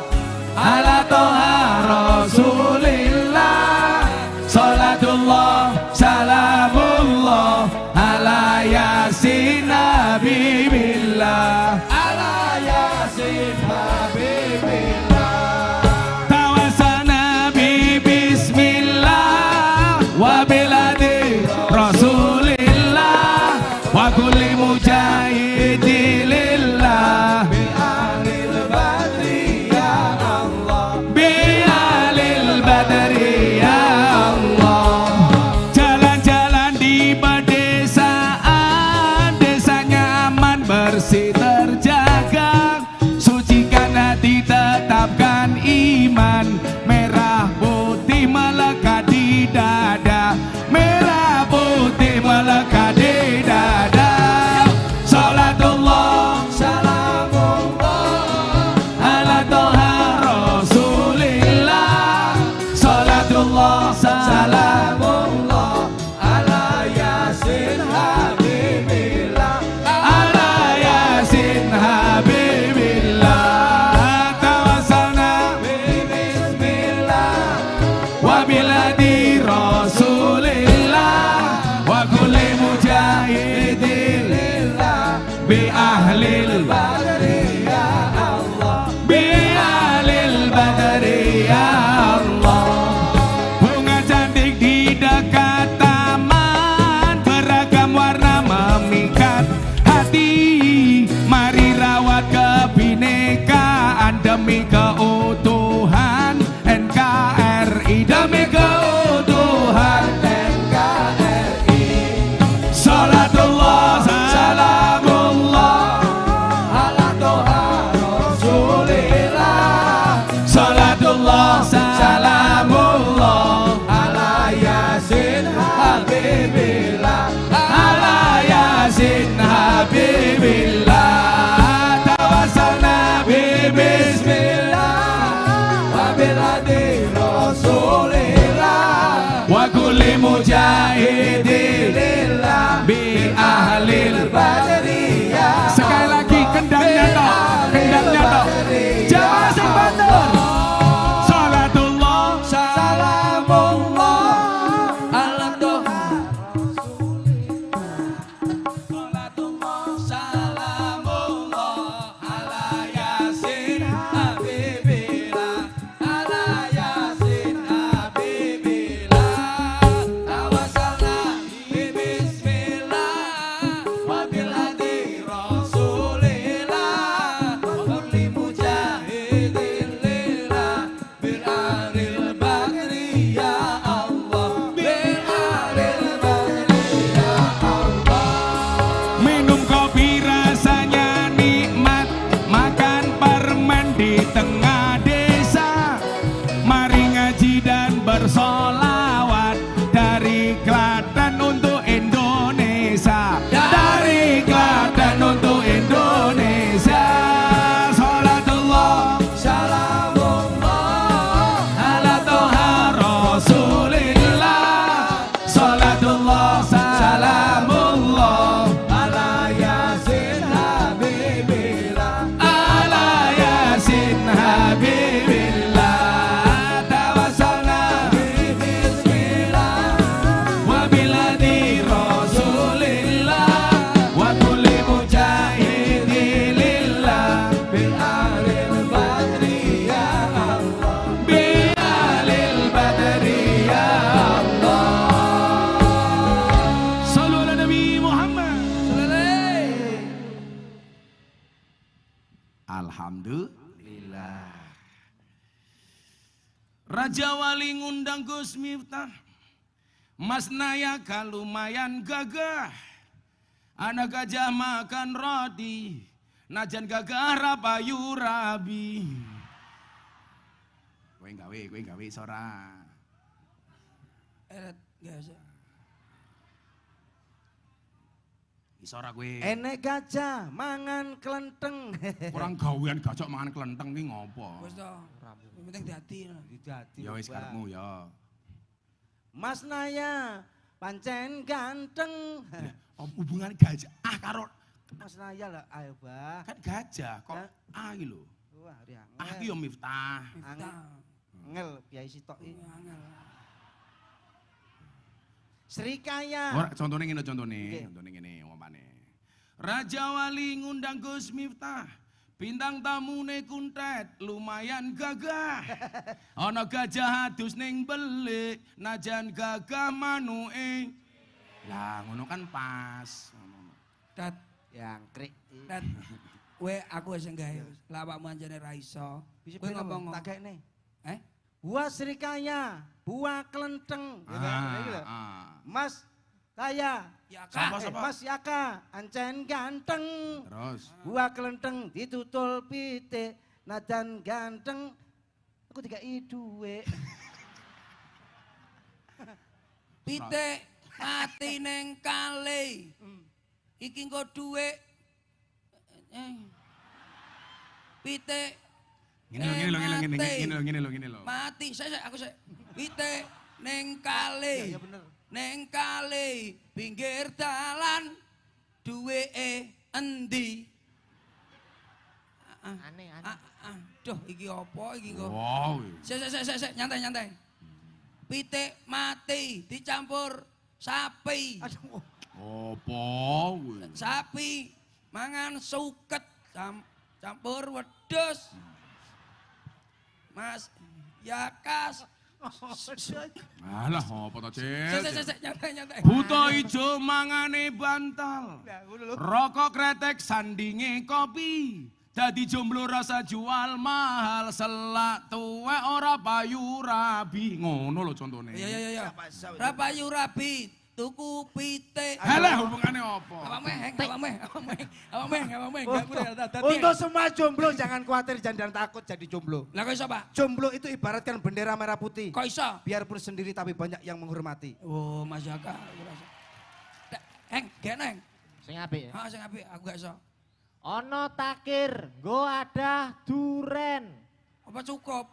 ala toha rasulillah. Salatullah salamullah ala yasin habibillah. Ala yasin habibillah. Tawasana bi bismillah wa biladi rasulillah wa kulli mujahidilillah bi ahlil badri ya Allah. Bi ahlil badri ya Allah. Jalan-jalan di pedesaan, desanya aman bersih terjaga. Sucikan hati tetapkan iman. Merah putih melekat di dada. Merah putih melekat di dada. Salatullah salamullah ala toha rasulillah. Salatullah salamullah ala yasin habibillah. Ala yasin habibillah. Tawasalna bi bismillah wa biladi rasulillah wa kulli mujahidilillah bi ahlil badri ya Allah. Bi ahlil badri ya Allah. Bunga cantik di dekat taman, beragam warna memikat hati. Mari rawat kebinekaan demi keutuhan NKRI. Demi keutuhan NKRI. Salatullah salamullah alil badriyah. Sekali lagi kendangnya toh, kendangnya toh. Jamaah sing banter. Salatullah, Salamullah ala toha Salatullah salamullah ala yasin habibillah ala yasin habibillah tawassalna bismillah wa bil hadi rasulillah wa kulli mujahidin lillah bil alil badri ya Allah bil alil badri ya Allah. minum kopi rasanya nikmat, makan permen di tengah desa. Mari ngaji dan bersolawat dari Klaten untuk Indonesia. Dari Klaten untuk Indonesia. Salatullah, Salamullah ala toha rasulillah. Salatullah, salamullah ala yasin habibillah ala yasin habibillah. Tawassalna bismillah wa biladi rasulillah wa kulli mujahidin lillah bil alil badri ya Allah bi alil badri ya Allah. Sallu ala Nabi Muhammad. Alhamdulillah. Raja Wali ngundang Gus Miftah. Mas Nayaka lumayan gagah. Anak gajah makan roti. Najan gagah rapayu rabi. Kowe gawe sora. eret gak usah Isora kowe. Enek gajah mangan kelenteng. Kurang gawean gajah mangan kelenteng ki ngopo? wis to yang penting dadi Dadi. Ya wis karepmu ya. Mas Naya pancen ganteng. Hubungan gajah karo Mas Naya lah, ayo bah. kan gajah kok iki lho. Wah, Iki yo Miftah. Angel Kiai Sitok iki. angel Srikaya. Ora contone ngene Oke. contone ngene umpamane. Raja Wali ngundang Gus Miftah. Bintang tamune kuntet lumayan gagah. Ana gajah adus ning belik, najan gagah manuke. Lah ngono kan pas. dat Yang krik. dat aku wis gawe lah awakmu anjene ra iso Bisa kowe ngomong tak kene. eh Buah Srikaya, buah kelenteng. Ya kan? Iki lho. Ah. Mas Kaya, ya Sapa, kak sapa? Mas Yaka, ancen ganteng. Terus Buah kelenteng ditutul pitik, najan ganteng. Aku dikai duwe. pitik mati ning kali iki nggo dhuwit pitik ngene lho. mati saya aku sik pitik ning kali Ya bener. ning kali pinggir dalan duweke endi Aneh. aduh iki apa iki kok Wow. sik nyantai pitik mati dicampur sapi Aduh, Apa kuwi? sapi mangan suket campur wedhus Mas Yakas Alah apa to, Cil? sik nyantai Buta ijo mangane bantal. Rokok kretek sandinge kopi. Dadi jomblo rasa jual mahal, selak tuwek ora payu rabi. Ngono lho contone. ya ra payu rabi tuku pitik Halah hubungane apa? awak meh Untuk semua jomblo jangan khawatir, jangan takut jadi jomblo. lah kok iso Pak Jomblo itu ibaratkan bendera merah putih. kok iso Biarpun sendiri tapi banyak yang menghormati. oh Mas Yaka gak Sing apik ya. sing apik aku gak iso Ono takir, nggo ada duren. apa cukup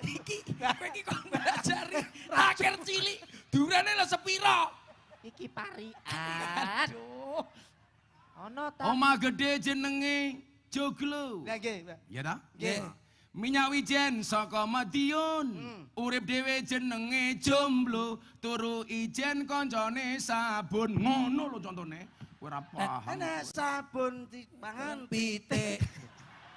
iki kowe iki kok belajar akhir cilik durane lho sepiro Iki parian. Aduh. Ono ta? Omah gede jenenge Joglo. Lah nggih, Mbak. Ya ta? Nggih. Minyak wijen saka Madiun. Urip dhewe jenenge jomblo, turu ijen koncone sabun. Ngono lho contone. Kowe ora paham. Ana sabun dipangan Pitik.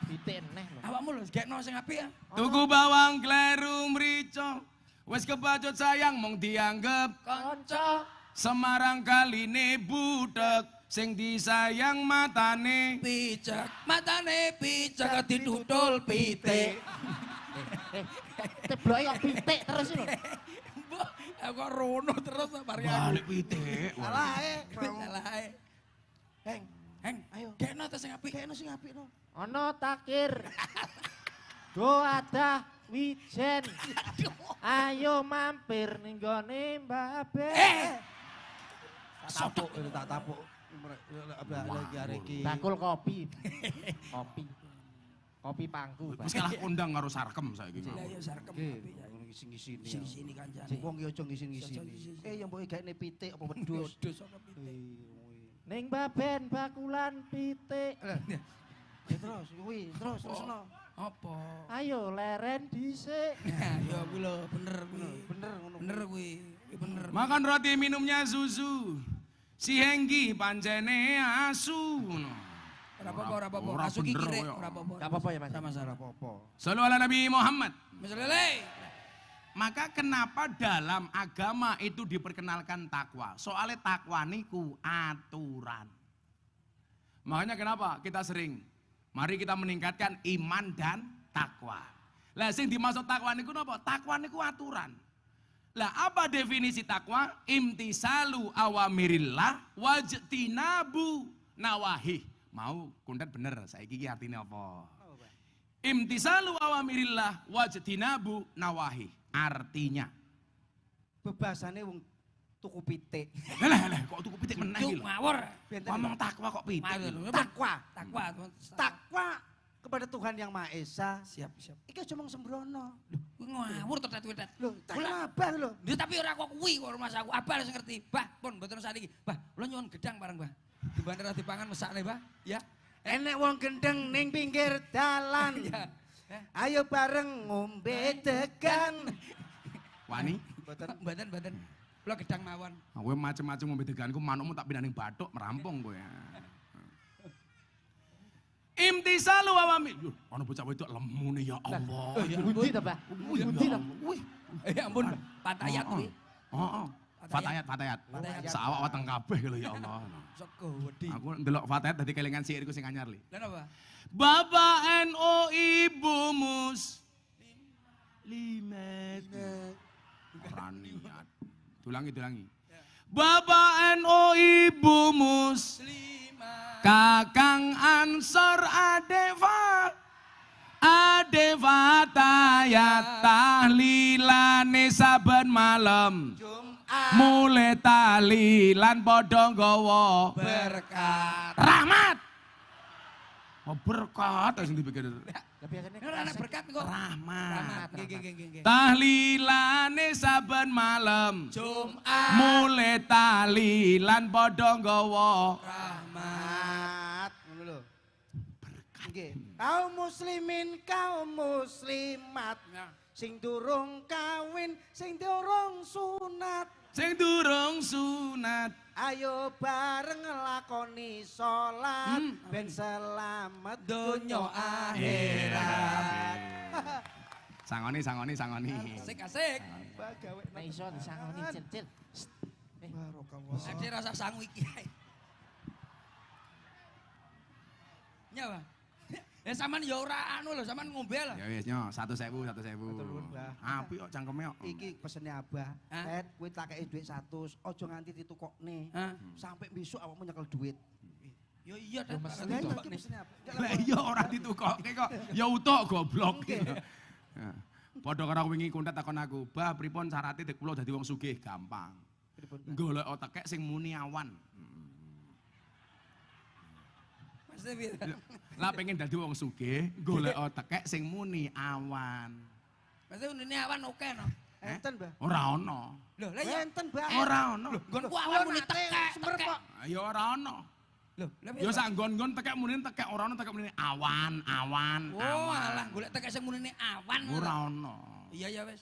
Pitik neh lho. Awakmu lho gekno sing apik ya. Tuku bawang kleru mrica. Wis kebacut sayang mung dianggep Kanca Semarang kaline butek sing disayang matane. Picek, matane picek ditutul pitik. tebloke kok pitik terus lho. Mbok, aku kok rono terus mari aku. Balik pitik. Salah Salah ae. Heng, ayo gekno ta sing apik. Kayaknya sing apik no. Ono takir. Do ada wijen. Ayo mampir ning gone Mbak Be. Tak tapuk. Lagi hari iki. Bakul kopi. Kopi pangku. Wis kalah kondang karo sarkem saiki. Lah ya sarkem apik ya. Ngisi-ngisini. Sini-sini kancane. Sing wong ki aja ngisi-ngisini. Yang mbok gaekne pitik apa wedhus. Wedhus apa pitik. Ning baben bakulan pitik. Terus no. Apa? Ayo leren dhisik. Ya kuwi lho bener kuwi. Bener ngono. Bener kuwi. Kuwi bener. Makan roti minumnya susu. Si Hengki pancene asu. Ora apa-apa, ora apa-apa. Ora Asu ki bener kire, kaya. ora apa-apa. Enggak apa-apa ya Mas. Sama-sama. Apa-apa. Sallu ala Nabi Muhammad. Misalnya Maka kenapa dalam agama itu diperkenalkan takwa? Soalnya takwa niku aturan. Makanya kenapa kita sering, mari kita meningkatkan iman dan takwa. Lah sing dimaksud takwa niku napa? Takwa niku aturan. Lah apa definisi takwa? Imtisalu awamirillah wajtinabu nawahi. Mau kundat bener, saiki iki artine apa? Imtisalu awamirillah wajtinabu nawahi. Artinya Bebasane wong tuku pitik. Lah kok tuku pitik meneh iki lho. ngawur. Ngomong takwa kok pitik. Ngawur. Takwa. Takwa. Takwa kepada Tuhan Yang Maha Esa. Siap, siap. Iki aja mung sembrono. Kuwi ngawur to tetet. Lho, takwa abah lho. Lho tapi ora kok kuwi kok Mas aku. Abah harus ngerti. Bah, pun mboten sakniki. Bah, kula nyuwun gedang bareng, Bah. Dibandera dipangan mesakne, Bah. Ya. Enek wong gendeng ning pinggir dalan. Ya. Ayo bareng ngombe degan. Wani, Mboten. Kula gedang mawon. kowe macem-macem ngombe deganku manukmu tak pindah ning bathuk merampung kowe. Imtisalu awami. Yuh, ana bocah wedok lemune ya Allah. Bundi ta, Pak? Bundi ta? Wih. Ya ampun, patayat kuwi. Heeh. Fatayat. Sawak wateng kabeh lho ya Allah. Sego wedi. Aku ndelok Fatayat dadi kelingan sihirku sing anyar li. Lah napa? Bapak NU Ibu Mus Limet. Ora niat. Dulangi. Bapak NU Ibu Mus Kakang Ansor Adeva tayat tahlilane saben malam. Mulai tahlilan padha nggawa Berkat. rahmat. Oh berkat sing dipikir. Tapi akene Ora ana berkat kok. Rahmat. Nggih. Tahlilane saben malam. Jumat Mulai tahlilan padha nggawa rahmat. Ngono lho. Nggih. Kaum muslimin, kaum muslimat. Sing durung kawin, sing durung sunat. sing durung sunat. Ayo bareng ngelakoni sholat. Ben selamat Donya akhirat. Sangoni. Asik. nek iso disangoni cil. Ade rasa sangu iki. Nyawa. Ya sampean ya ora anu lho, sampean ngombe lho. Ya wis nyo 1.000. Apik kok cangkeme kok. Iki pesene Abah. Hah? Tet, kowe tak kei dhuwit 100, aja nganti ditukokne. Hah? Sampai besok awakmu nyekel dhuwit. Ya iya dah. Lah iya iki pesene Abah. Lah iya ora ditukokke kok. Ya utuk goblok. Ya. Padha karo wingi kontak takon aku, "Bah, pripun syaratnya dek kula dadi wong sugih?" Gampang. Golek tekek sing muni awan. Maksudnya piye? Lah pengen dadi wong sugih, golek tekek sing muni awan. Maksudnya ini awan oke no. Enten, Mbah. Ora ono. Lho, lah ya. Enten, Mbah. Ora ono. Nggonku Kula awal muni nate tekek, semer tekek. kok. Ya ora ono. Lho, lah Ya sak nggon-nggon tekek muni tekek ora ono tekek muni awan, awan, Oh, alah awan. golek tekek sing munine awan. Ora ono. Iya ya wis.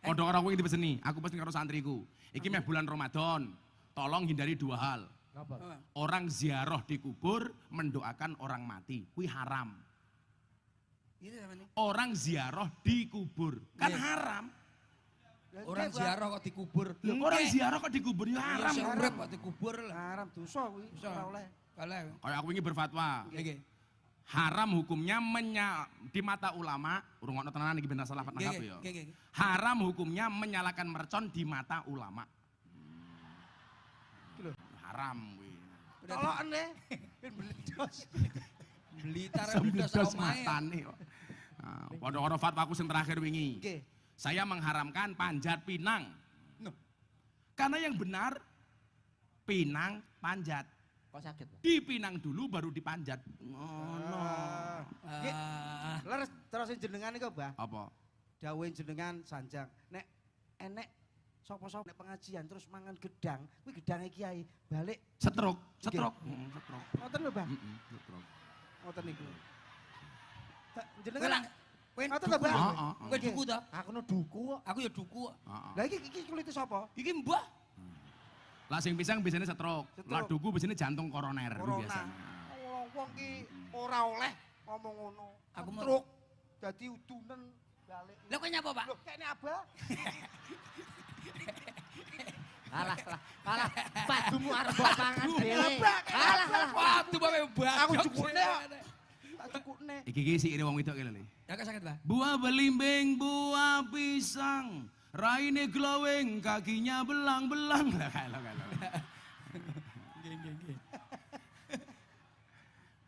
Padha karo kowe dipeseni, aku pesen karo santriku. Iki meh bulan Ramadan. Tolong hindari dua hal. Apa? Orang ziarah di kubur mendoakan orang mati. Kuwi haram. Itu apa nih? Orang ziarah di kubur. Kan Iya. haram. Orang ziarah kok dikubur. Loh, orang ziarah kok dikubur ya Iya, haram. sing urip kok dikubur lah. Haram dosa kuwi, Dosa. ora oleh. Kalah. Kayak aku ini berfatwa. Nggih. Haram hukumnya di mata ulama, urung ono tenanan iki ben salah Nggih, nangkap nggih, ya. nggih. Haram hukumnya menyalakan mercon di mata ulama. Haram kuwi. Toloken e. Ben bledos. Blitar Sembedos bledos omahe. matane kok. Nah, padha karo fatwaku sing terakhir wingi. Nggih. Saya mengharamkan panjat pinang. Karena yang benar pinang panjat. Kok sakit, Pak? Dipinang dulu baru dipanjat. Ngono. Nggih. Ah, Leres terus jenengan iku, Mbah. Apa? Dawuhe jenengan Sanjang. Nek enek sapa-sapa nek pengajian terus mangan gedang, kuwi gedange kiai balik Setruk, Nggih. setruk. ngoten lho, Mbah. Setruk. Ngoten niku. kowe lah, Jenengan kowe ngoten duku to, Mbah? Heeh, heeh. Kowe duku to? Aku no duku kok. Aku ya duku kok. Heeh. Lah iki kulite sapa? Iki mbah. Lah sing pisang biasanya setruk. Setruk. Lah duku biasanya jantung koroner kuwi Corona. biasanya. Wong ki ora oleh ngomong ngono. Aku mau- Truk dadi udunen balik. Lah kowe nyapa, Pak? Loh, kene abah. Kalah. Padumu arep mbok pangan dhewe. Kalah. Waduh, bae mbah. Aku cukune kok. Tak cukune. Iki sik wong wedok kene lho. Ya kok sakit lah. Buah belimbing, buah pisang, raine glowing, kakinya belang-belang. Lah kalau.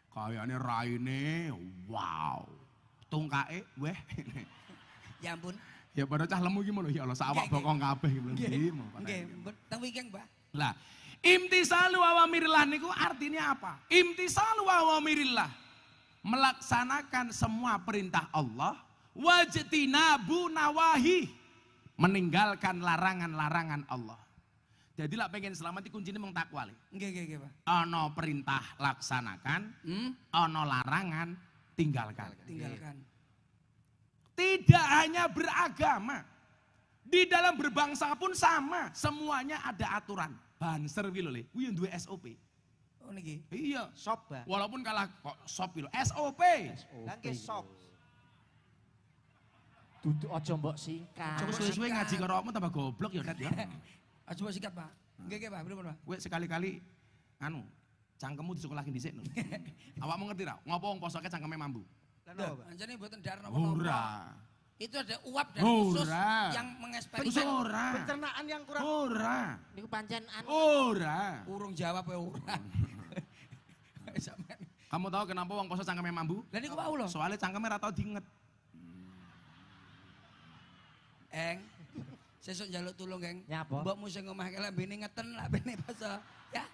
Kayane raine, wow. Tungkae, weh. Ya ampun. Ya pada cah lemu iki lho, ya Allah sawak Nggih, bokong kabeh iki lho. Nggih. Nggih, teng weekend, Mbah. Lah, imtisalu awamirillah niku artinya apa? Imtisalu awamirillah. Melaksanakan semua perintah Allah, wajtinabu nawahi. Meninggalkan larangan-larangan Allah. Jadi lah pengen selamat itu kuncinya mung takwa le. Nggih, Pak. Ono perintah laksanakan, ono larangan tinggalkan. Tinggalkan. Tidak hanya beragama, di dalam berbangsa pun sama, semuanya ada aturan. Banser kuwi lho le, kuwi yang duwe SOP. Oh niki. Iya, Sop, Mbah. walaupun kalah kok sop lho, SOP. Lah ki sop. Duduk aja mbok singkat. Coba suwe-suwe ngaji karo awakmu tambah goblok ya, Dat ya. Aja mbok sikat, Pak. Nggih, Pak. Bener, Pak. Kowe sekali-kali anu, cangkemmu disukulakin dhisik lho. Awakmu ngerti ra, ngopo wong posoke cangkeme mambu? Lah napa, Mbah? Anjane mboten dar napa-napa. Ora. Itu ada uap dan usus Ora. yang Wis mengeksperimen. ora. Pencernaan yang kurang. Ora. Niku pancen Ora. Urung jawab ya ora. Sampeyan. Kamu tahu kenapa wong poso cangkeme mambu? Lah niku wau lho. Soalnya cangkeme ra tau diinget. Eng. Sesuk njaluk tulung, Eng. Nyapa? Mbokmu sing omah kelek bene ngeten lah bene poso. Ya.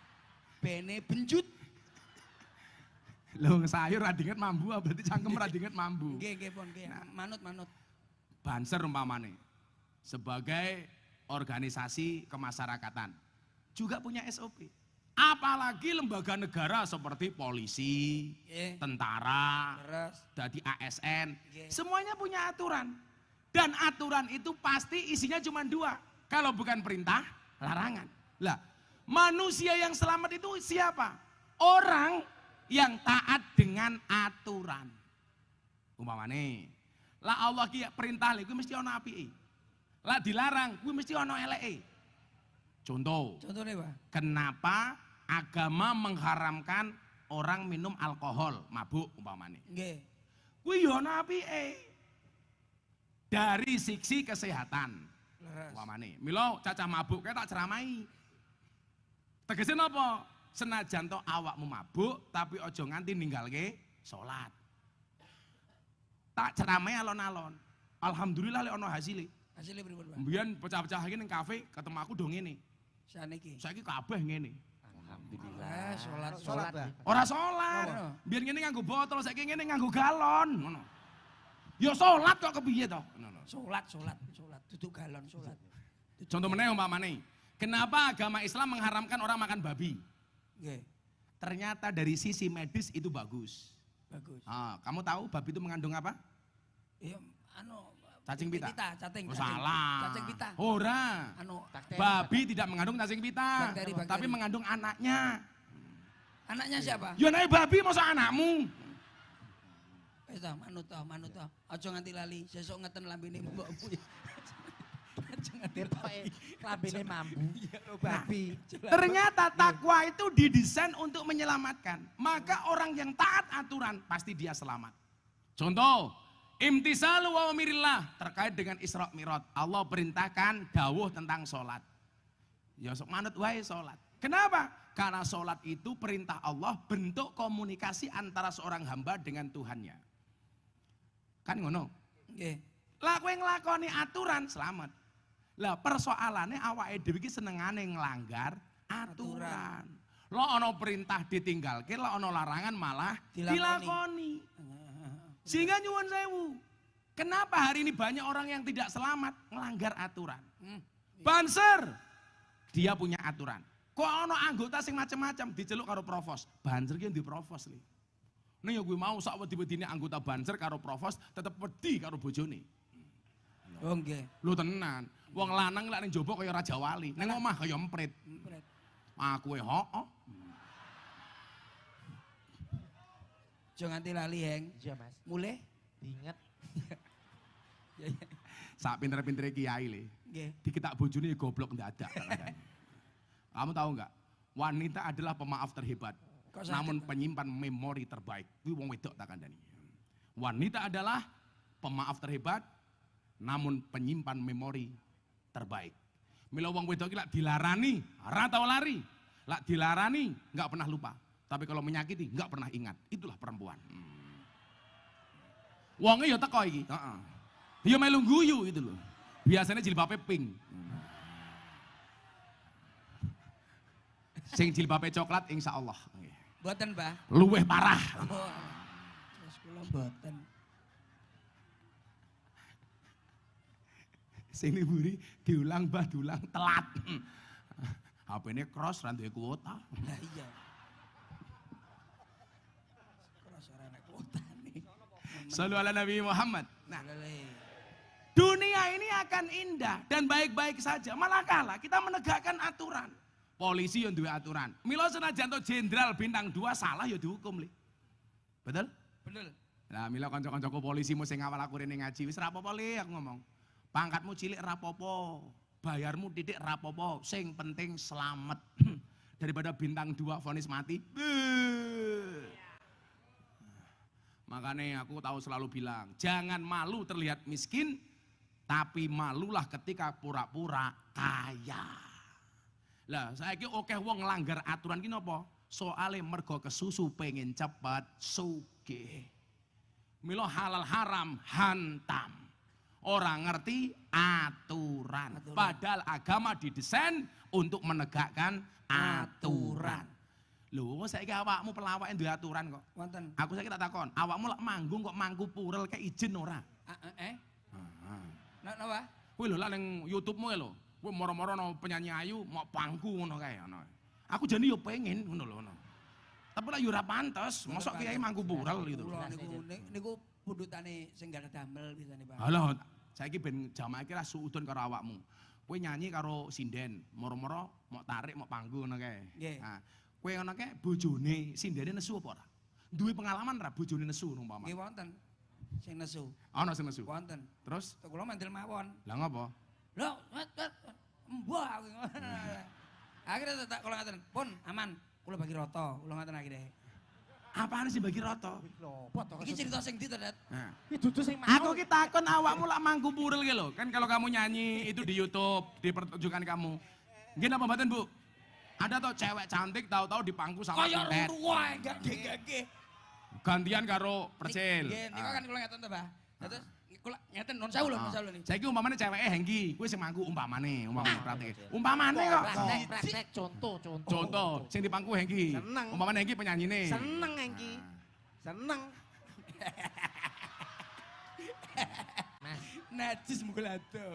Bene benjut. Lho sayur ra diinget mambu, berarti cangkem ra diinget mambu. Nggih, pon nggih. Manut. Banser umpamane sebagai organisasi kemasyarakatan juga punya SOP. Apalagi lembaga negara seperti polisi, Nggih. tentara, Terus dari ASN, Nggih. semuanya punya aturan. Dan aturan itu pasti isinya cuma dua. Kalau bukan perintah, larangan. Lah, manusia yang selamat itu siapa? Orang yang taat dengan aturan. Umpamane, lah Allah ki perintah kuwi mesti ana apike. Lah dilarang kuwi mesti ana eleke. Contoh, contohnya, Pak. kenapa agama mengharamkan orang minum alkohol, mabuk umpamane. Nggih. Kuwi yo ana apike. Dari sisi kesehatan. Leres. Umpamane, mila cacah mabuk kae tak ceramahi. Tegese napa? Senajan to awakmu mabuk tapi aja nganti ninggalke salat. Tak ceramahi alon-alon. Alhamdulillah lek ana hasile. Hasilnya pripun, Pak? Mbiyen pecah-pecah ning kafe ketemu aku do ngene. Saniki. Saiki kabeh ngene. Alhamdulillah, salat. Salat, Mbah. Ora salat. Ngono. Biar ngene nganggo botol, saiki ngene nganggo galon, ngono. Ya salat kok kepiye to? Salat, duduk galon salat. Contoh meneh umpamane, kenapa agama Islam mengharamkan orang makan babi? Nggih, Ternyata dari sisi medis itu bagus. bagus. Kamu tahu babi itu mengandung apa? Iya, anu Cacing pita? cacing. Oh, salah. Cacing pita. Ora. Anu Babi tidak mengandung cacing pita, Bakteri. tapi mengandung anaknya. anaknya siapa? Ya naik babi masa anakmu? Wis ta, manut to. Aja nganti lali, sesuk ngeten lambene mbokmu. Aja nganti lali. Lambene mambu. Babi. Ternyata takwa itu didesain untuk menyelamatkan. Maka orang yang taat aturan pasti dia selamat. Contoh, imtisalu wa amirillah terkait dengan Isra Mi'raj. Allah perintahkan dawuh tentang sholat. Ya sok manut wae sholat. Kenapa? Karena sholat itu perintah Allah, bentuk komunikasi antara seorang hamba dengan Tuhannya. Kan ngono? Nggih. Lah kowe nglakoni aturan selamat. Lah persoalannya awake dhewe iki senengane nglanggar aturan. Lo ono perintah ditinggalke, lo ono larangan malah dilakoni. Sehingga nyuwun sewu. Kenapa hari ini banyak orang yang tidak selamat ngelanggar aturan? Banser, dia punya aturan. Kok ono anggota sing macam-macam diceluk karo provos. Banser ki ndi provos li. Nek gue mau sak wedi-wedine anggota banser karo provos tetep wedi karo bojone. Oh nggih. Lu tenan. Wong lanang lek ning jaba kaya Raja Wali, ning omah kaya emprit. Aku hooh. Aja nganti lali, Heng. Iya Mas. Mulih. Diinget. Sak pinter-pintere kiai le. Nggih. Diketak bojone goblok ndadak. Kamu tahu enggak? Wanita adalah pemaaf terhebat. Kok Namun sakit, penyimpan memori terbaik. Kuwi wong wedok tak kandhani. Wanita adalah pemaaf terhebat namun penyimpan memori terbaik. Mila wong wedok iki lak dilarani ora tau lari. Lak dilarani enggak pernah lupa. Tapi kalau menyakiti enggak pernah ingat. Itulah perempuan. Wonge ya teko iki, heeh. Ya melu guyu itu loh. Biasanya jilbabe pink. Sing jilbabe coklat insyaallah. Mboten, Mbah. Luweh parah. Oh. Terus kula mboten. Sing buri diulang bah diulang telat. HP-ne cross ra duwe kuota. Lah iya. Keras ora nek kuotane. Shallu ala Nabi Muhammad. Nah, Lele. dunia ini akan indah dan baik-baik saja. Malah kalah kita menegakkan aturan. Polisi yang duwe aturan. Mila senajan to jenderal bintang 2 salah ya dihukum li. Betul? Betul. Nah, mila kanca-kancaku polisi sing ngawal aku rene ngaji wis ra apa-apa li aku ngomong. Pangkatmu cilik ra apa-apa, bayarmu titik ra apa-apa, sing penting selamat. Daripada bintang 2 vonis mati. Makanya aku tahu selalu bilang, jangan malu terlihat miskin, tapi malulah ketika pura-pura kaya. Lah, saiki akeh wong nglanggar aturan ki napa? Soale mergo kesusu pengen cepet sugih. Mila halal haram hantam. Orang ngerti aturan. Padahal agama didesain untuk menegakkan aturan. Lho, saiki awakmu pelawake duwe aturan kok. Wonten. Aku saiki tak takon, awakmu lek manggung kok mangku purel ke izin ora? Napa? Kowe lho lek ning YouTube-mu lho. Kowe moro-moro ana penyanyi ayu mau pangku ngono kae ana. Aku jane yo pengen ngono lho. Tapi lah yo ora pantes, mosok kiai mangku purel gitu. Kula niku pundutane sing gak damel bisane, Pak. Halo, saiki ben jamaah iki ra suudon karo awakmu. Kowe nyanyi karo sinden, moro-moro mau tarik mau pangku ngono kae. Nggih. Nah, kowe ngono kae bojone sindene nesu apa ora? Duwe pengalaman ra bojone nesu umpama? Nggih wonten. Sing nesu. Ana sing nesu. Wonten. Terus Kula mandel mawon. lah ngopo? Lho, mbah aku. Akhirnya tak kula ngaten, "Pun, aman. Kula bagi rata." Kula ngaten akhirnya. Apaan sih bagi rata? Iki cerita sing ndi to, Dat? Nah. Iki dudu sing mau. Aku ki takon awakmu lak mangku purel ki lho. Kan kalau kamu nyanyi itu di YouTube, di pertunjukan kamu. Nggih napa mboten, Bu? Ada toh cewek cantik tahu-tahu dipangku sama Kaya pendet. ruwae gak nggih. Gantian karo percil. Nggih, niku kan kula ngeten to, Mbah. Terus kula ngeten non sewu lho, non sewu lho. Saiki umpamane ceweke Hengki, kuwi sing mangku umpamane praktek. Umpamane kok. Praktek contoh. Contoh, sing dipangku Hengki. Seneng. Umpamane Hengki penyanyine. Seneng Engki. Seneng. Mas, Najis mulado.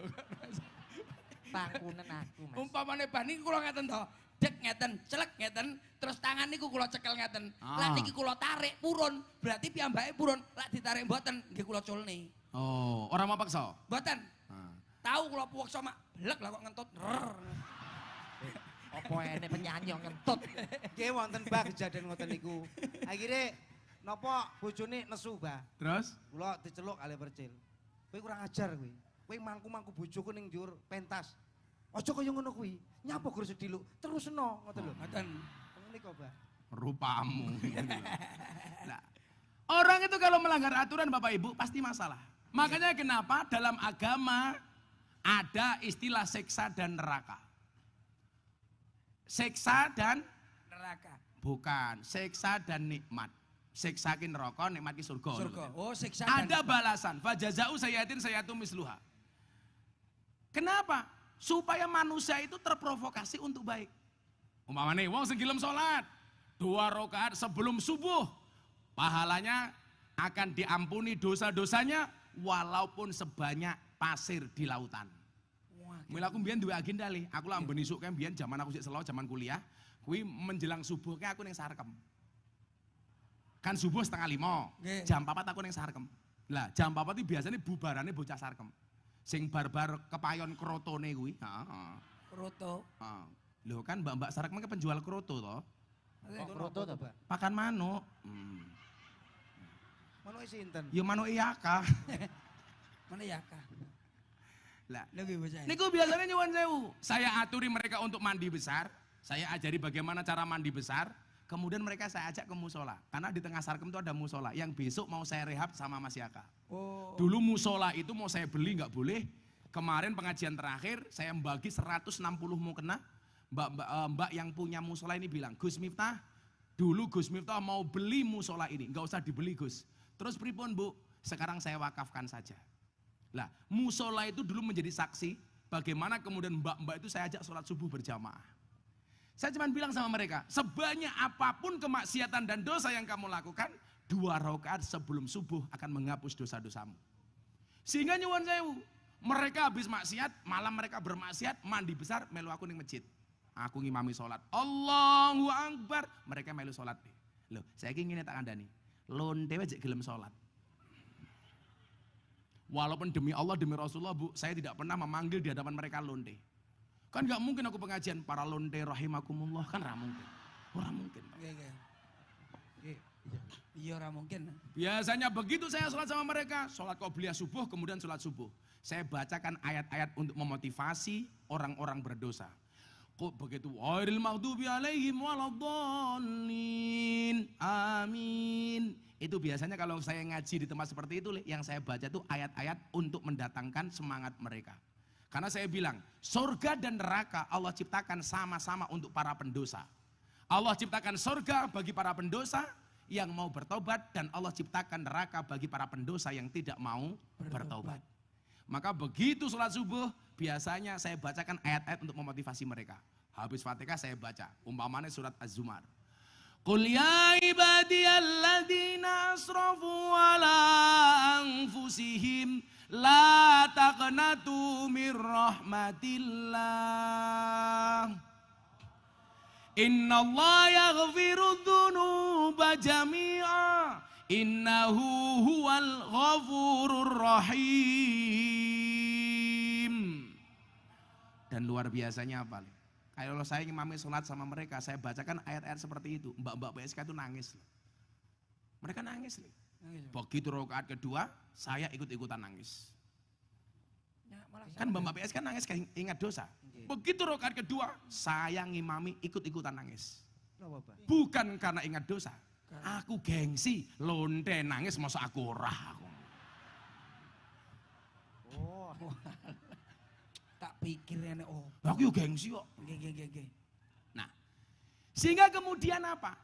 pangkunen aku, Mas. Umpamane ban niku kula ngeten to. Dek ngeten, celek ngeten, terus tangan niku kula cekel ngeten. Lah niki kula tarik purun, berarti piyambake purun. Lah ditarik mboten, nggih kula culne. Oh, orang mau paksa? Mboten. Ah. Tahu kula puweksa mak blek lah kok ngentut. Rrr. Apa enek penyanyi yang ngentut. Nggih wonten Mbah kejadian ngoten niku. Akhire napa bojone nesu, Mbah. Terus? Kula diceluk kali percil. Kowe kurang ajar kowe. Kowe mangku-mangku bojoku ning njur pentas. Aja kaya ngono kuwi. Nyapa gur sediluk, terusno ngoten lho. Mboten. Ngoten niku, Mbah. Rupamu. Nah, orang itu kalau melanggar aturan Bapak Ibu pasti masalah. Makanya kenapa dalam agama ada istilah seksa dan neraka. Seksa dan Neraka. bukan, seksa dan nikmat. Seksa ki neraka, nikmat ki surga. Surga. Oh, siksa Ada balasan. Fajazau sayyatin sayyatu misluha. Kenapa? Supaya manusia itu terprovokasi untuk baik. Umpamane wong sing gelem salat 2 rakaat sebelum subuh, pahalanya akan diampuni dosa-dosanya walaupun sebanyak pasir di lautan. Mila aku mbiyen duwe agenda le, aku lah ben isuk kan mbiyen zaman aku sik selo zaman kuliah, kuwi menjelang subuh ke aku ning Sarkem. Kan subuh 4:30, Nggih. jam 4 aku ning Sarkem. Lah jam 4 itu biasanya bubarane bocah Sarkem. Sing barbar kepayon krotone kuwi. Heeh. Roto. Heeh. Lho kan mbak-mbak Sarkem kan penjual kroto toh. Kok roto to, Mbah? Pakan manuk. Manuke sinten? Ya manuk iyaka. Mana ya kah? Lah Lagi bocah. niku biasanya nyuwun sewu. Saya aturi mereka untuk mandi besar. Saya ajari bagaimana cara mandi besar. Kemudian mereka saya ajak ke musola. Karena di tengah Sarkem itu ada musola. Yang besok mau saya rehab sama Mas Yaka. Oh. Dulu musola itu mau saya beli nggak boleh. Kemarin pengajian terakhir saya bagi 160 mukena. Mbak yang punya musola ini bilang, Gus Miftah, dulu Gus Miftah mau beli musola ini. Nggak usah dibeli Gus. Terus pripun Bu? Sekarang saya wakafkan saja. Lah musola itu dulu menjadi saksi. Bagaimana kemudian mbak-mbak itu saya ajak sholat subuh berjamaah. Saya cuma bilang sama mereka, sebanyak apapun kemaksiatan dan dosa yang kamu lakukan, 2 rakaat sebelum subuh akan menghapus dosa-dosamu. Sehingga nyuwun sewu, mereka habis maksiat, malam mereka bermaksiat, mandi besar, melu aku ning masjid. Aku ngimami sholat, Allahu Akbar, mereka melu sholat. Loh, saya ingin tak kandani, lonte wajib gelem sholat. Walaupun demi Allah, demi Rasulullah Bu, saya tidak pernah memanggil di hadapan mereka lonte. Kan gak mungkin aku pengajian para lonte rahimakumullah, kan gak mungkin. Orang mungkin. Iya ora mungkin. Biasanya begitu saya sholat sama mereka, sholat qobliyah subuh, kemudian sholat subuh. Saya bacakan ayat-ayat untuk memotivasi orang-orang berdosa. Kok begitu? Ghairil maghdubi alaihim waladdallin. Amin. Itu biasanya kalau saya ngaji di tempat seperti itu, yang saya baca itu ayat-ayat untuk mendatangkan semangat mereka. Karena saya bilang, surga dan neraka Allah ciptakan sama-sama untuk para pendosa. Allah ciptakan surga bagi para pendosa yang mau bertobat, dan Allah ciptakan neraka bagi para pendosa yang tidak mau bertobat. Maka begitu sholat subuh, biasanya saya bacakan ayat-ayat untuk memotivasi mereka. Habis Fatihah saya baca, umpamanya surat Az-Zumar. Qul ya ibadiyalladzina asrafu ala anfusihim la taqnatu mir rahmatillah. Innallaha yaghfiru dzunuba jami'a. Innahu huwal ghafurur rahim. Dan luar biasanya apa? Kalau saya ngimami sholat sama mereka, saya bacakan ayat-ayat seperti itu. Mbak-mbak PSK itu nangis. Mereka nangis. Begitu rakaat kedua, saya ikut-ikutan nangis. Kan mbak-mbak PSK nangis ingat dosa. Begitu rakaat kedua, saya ngimami ikut-ikutan nangis. Bukan karena ingat dosa. Aku gengsi, lonte nangis masa aku ora. Oh. Tak pikir ini oh. Aku yo gengsi kok. Nggih. Nah, sehingga kemudian apa?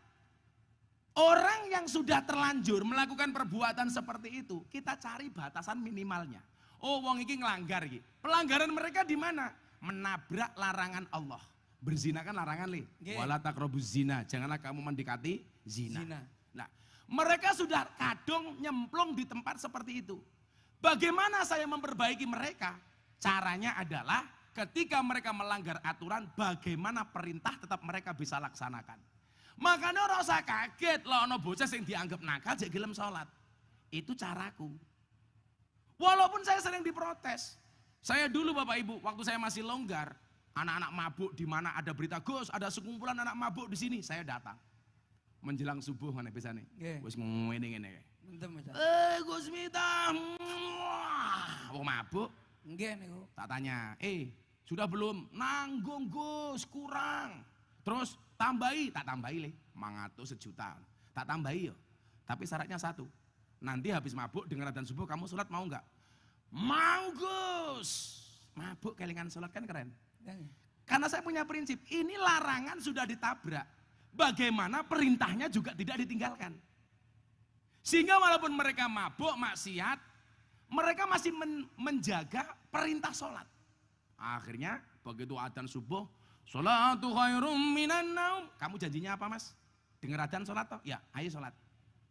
Orang yang sudah terlanjur melakukan perbuatan seperti itu, kita cari batasan minimalnya. Oh, wong iki ngelanggar iki. Pelanggaran mereka di mana? Menabrak larangan Allah. Berzina kan larangan li. Wala taqrabuz zina, janganlah kamu mendekati zina. Nah, mereka sudah kadung nyemplung di tempat seperti itu. Bagaimana saya memperbaiki mereka? Caranya adalah ketika mereka melanggar aturan, bagaimana perintah tetap mereka bisa laksanakan. Makanya ora usah kaget loh ono bocah yang dianggap nakal jek gelem sholat. Itu caraku. Walaupun saya sering diprotes. Saya dulu Bapak Ibu, waktu saya masih longgar, anak-anak mabuk di mana ada berita, Gus, ada sekumpulan anak mabuk di sini, saya datang. Menjelang subuh mana biasanya? Nggih. Wis ngene-ngene. Mentem Mas. Gus Miftah, wong mabuk. Nggih niku. Tak tanya, sudah belum? Nanggung Gus, kurang. Terus tambahi, tak tambahi le, 500 sejuta. Tak tambahi yo. Tapi syaratnya satu, nanti habis mabuk dengan adzan subuh kamu sholat mau enggak? Mau Gus. Mabuk kelingan sholat kan keren. Karena saya punya prinsip, ini larangan sudah ditabrak. Bagaimana perintahnya juga tidak ditinggalkan. Sehingga walaupun mereka mabuk, maksiat, mereka masih menjaga perintah sholat. Akhirnya begitu adzan subuh, sholatu khairum minan naum. Kamu janjinya apa Mas? Dengar adzan sholat toh? Ya, ayo sholat.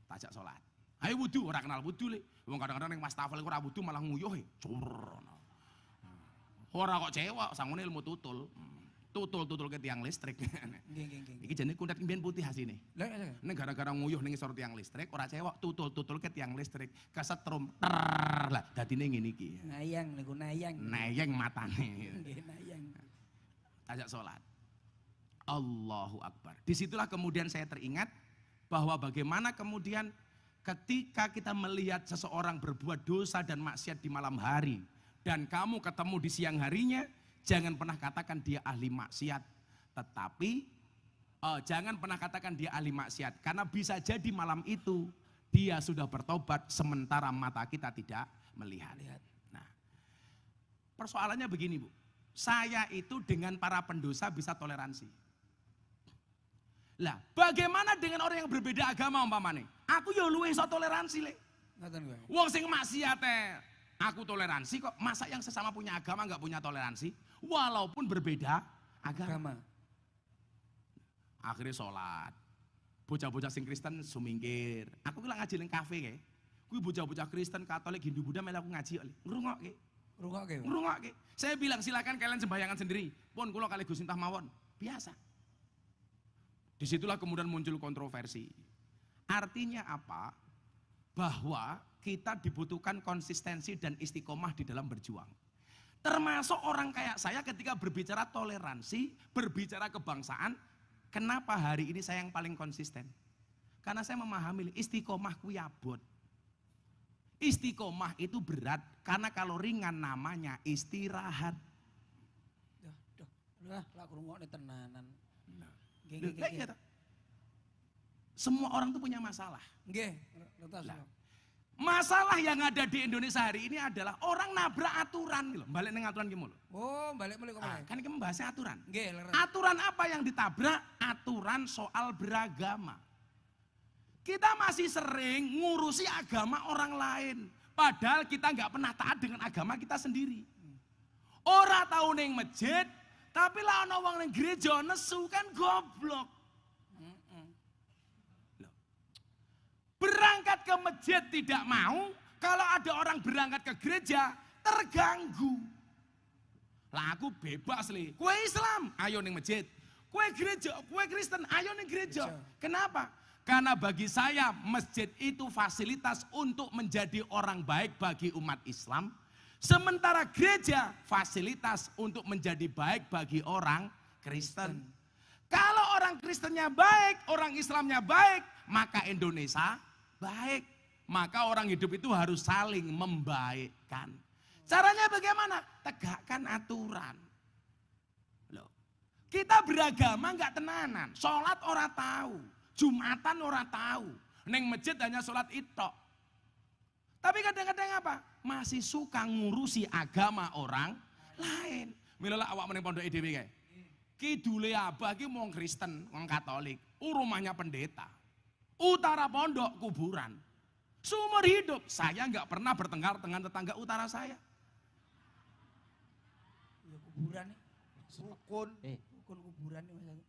Tajak sholat. Ayo wudu, orang kenal wudu le. Wong kadang-kadang yang mas tafel ora wudu malah nguyuh curr. Ora kok cewek, sangune ilmu tutul. Tutul ke tiang listrik. Nggih. Iki jenenge kuntet imben putih hasine. Lah Nek gara-gara nguyuh ning ngisor tiang listrik, ora cewek, tutul ke tiang listrik, kesetrum. Lah dadine ngene iki. nayang niku nayang. Neyeng matane. Nggih nayang. Ajak sholat. Allahu Akbar. Disitulah kemudian saya teringat bahwa bagaimana kemudian ketika kita melihat seseorang berbuat dosa dan maksiat di malam hari dan kamu ketemu di siang harinya, jangan pernah katakan dia ahli maksiat. Tetapi jangan pernah katakan dia ahli maksiat karena bisa jadi malam itu dia sudah bertobat sementara mata kita tidak melihat. Nah, persoalannya begini Bu. Saya itu dengan para pendosa bisa toleransi. Lah, bagaimana dengan orang yang berbeda agama umpamane? Aku ya luwih iso toleransi le. Ngoten kuwi. Wong sing maksiat aku toleransi kok, masa yang sesama punya agama enggak punya toleransi walaupun berbeda agama. Akhirnya sholat. Bocah-bocah sing Kristen sumingkir. Aku ki lak ngaji ning kafe kae. Kuwi bocah-bocah Kristen, Katolik, Hindu, Buddha melu aku ngaji kok. Ngrungokke. Ngrungokke. Saya bilang silakan kalian sembayangan sendiri. Pun kula kali Gus Miftah mawon. Biasa. Disitulah kemudian muncul kontroversi. Artinya apa? Bahwa kita dibutuhkan konsistensi dan istiqomah di dalam berjuang. Termasuk orang kayak saya ketika berbicara toleransi, berbicara kebangsaan, kenapa hari ini saya yang paling konsisten? Karena saya memahami istiqomah kuwi abot. Istiqomah itu berat, karena kalau ringan namanya istirahat. Lah krungokne tenanan. Nggih. Semua orang tuh punya masalah. Nggih, ngertos. Masalah yang ada di Indonesia hari ini adalah orang nabrak aturan gitu. Balik ning aturan ki mulu. Oh, balik kok. Kan iki membahasnya aturan. Nggih, leres. Aturan apa yang ditabrak? Aturan soal beragama. Kita masih sering ngurusi agama orang lain. Padahal kita nggak pernah taat dengan agama kita sendiri. Ora tau ning masjid, tapi lah ana wong ning gereja nesu kan goblok. Berangkat ke masjid tidak mau, kalau ada orang berangkat ke gereja terganggu. Lah aku bebas le. Kue Islam, ayo ning masjid. Kue gereja, kue Kristen, ayo ning gereja. Kenapa? Karena bagi saya masjid itu fasilitas untuk menjadi orang baik bagi umat Islam. Sementara gereja fasilitas untuk menjadi baik bagi orang Kristen. Kalau orang Kristennya baik, orang Islamnya baik, maka Indonesia baik. Maka orang hidup itu harus saling membaikkan. Caranya bagaimana? Tegakkan aturan. Loh, kita beragama enggak tenanan, sholat ora tahu, Jumatan ora tahu, neng masjid hanya sholat itok. Tapi kadang-kadang apa? Masih suka ngurusi agama orang lain. Milalah awak meneng pondok dhewe kae. Kidule abah ki wong Kristen, wong Katolik, rumahnya pendeta. Utara pondok kuburan. Seumur hidup saya nggak pernah bertengkar dengan tetangga utara saya. Ya kuburan nih. Rukun. Rukun kuburan nih Mas.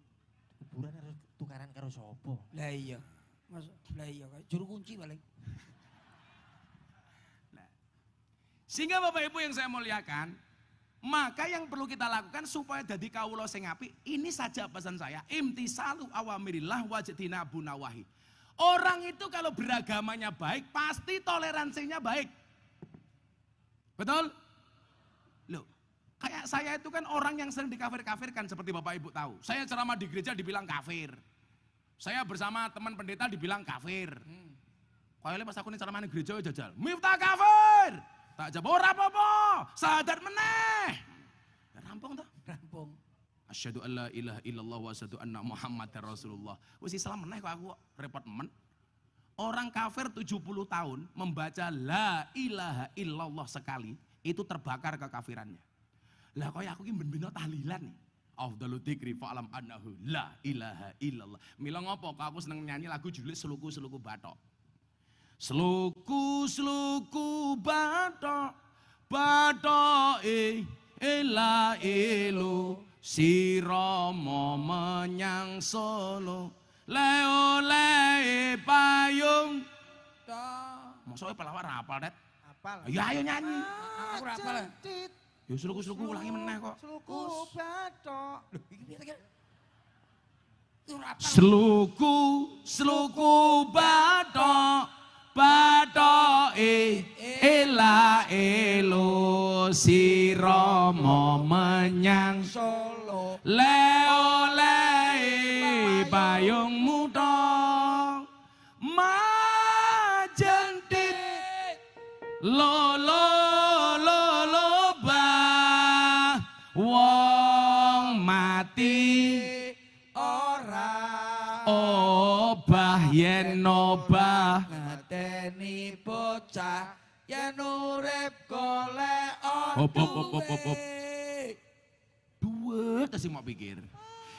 Kuburan harus tukaran karo sapa? Lah iya. Mas, lah iya kayak juru kunci paling. Sehingga Bapak Ibu yang saya muliakan, maka yang perlu kita lakukan supaya jadi kawula sing apik, ini saja pesan saya, imtisalu awamirillah wajtinabun nawahi. Orang itu kalau beragamanya baik, pasti toleransinya baik. Betul? Loh, kayak saya itu kan orang yang sering dikafir-kafirkan seperti Bapak Ibu tahu. Saya ceramah di gereja dibilang kafir. Saya bersama teman pendeta dibilang kafir. Kayaknya pas aku ini ceramah di gereja jajal, Miftah kafir. Tak jawab ora apa-apa, sahadat meneh. Rampung toh? Rampung. Asyhadu an la ilaha illallah wa asyhadu anna Muhammadar Rasulullah. Wis Islam meneh kok aku repot men. Orang kafir 70 tahun membaca la ilaha illallah sekali, itu terbakar kekafirannya. Lah kok aku ki ben-beno tahlilan nih. Afdalu dzikri fa'lam annahu la ilaha illallah. Mila ngopo kok aku seneng nyanyi lagu judulnya Seluku-seluku bathok. Seluku-seluku bathok, bathoke ela elo sirama menyang Solo. Le payung. Maksudnya pelawar apal, Det? Apal. Ya ayo nyanyi. Aku ora apal. Ya seluku-seluku ulangi meneh kok. Seluku bathok. Lho, iki piye ta? Aku ora apal. Seluku bathok, bathoke ela elo sirama menyang Solo. payung muda majentit lolo bah wong mati Ora obah yen obah ngateni bocah yen urip golek Hop. Duet sih mau pikir.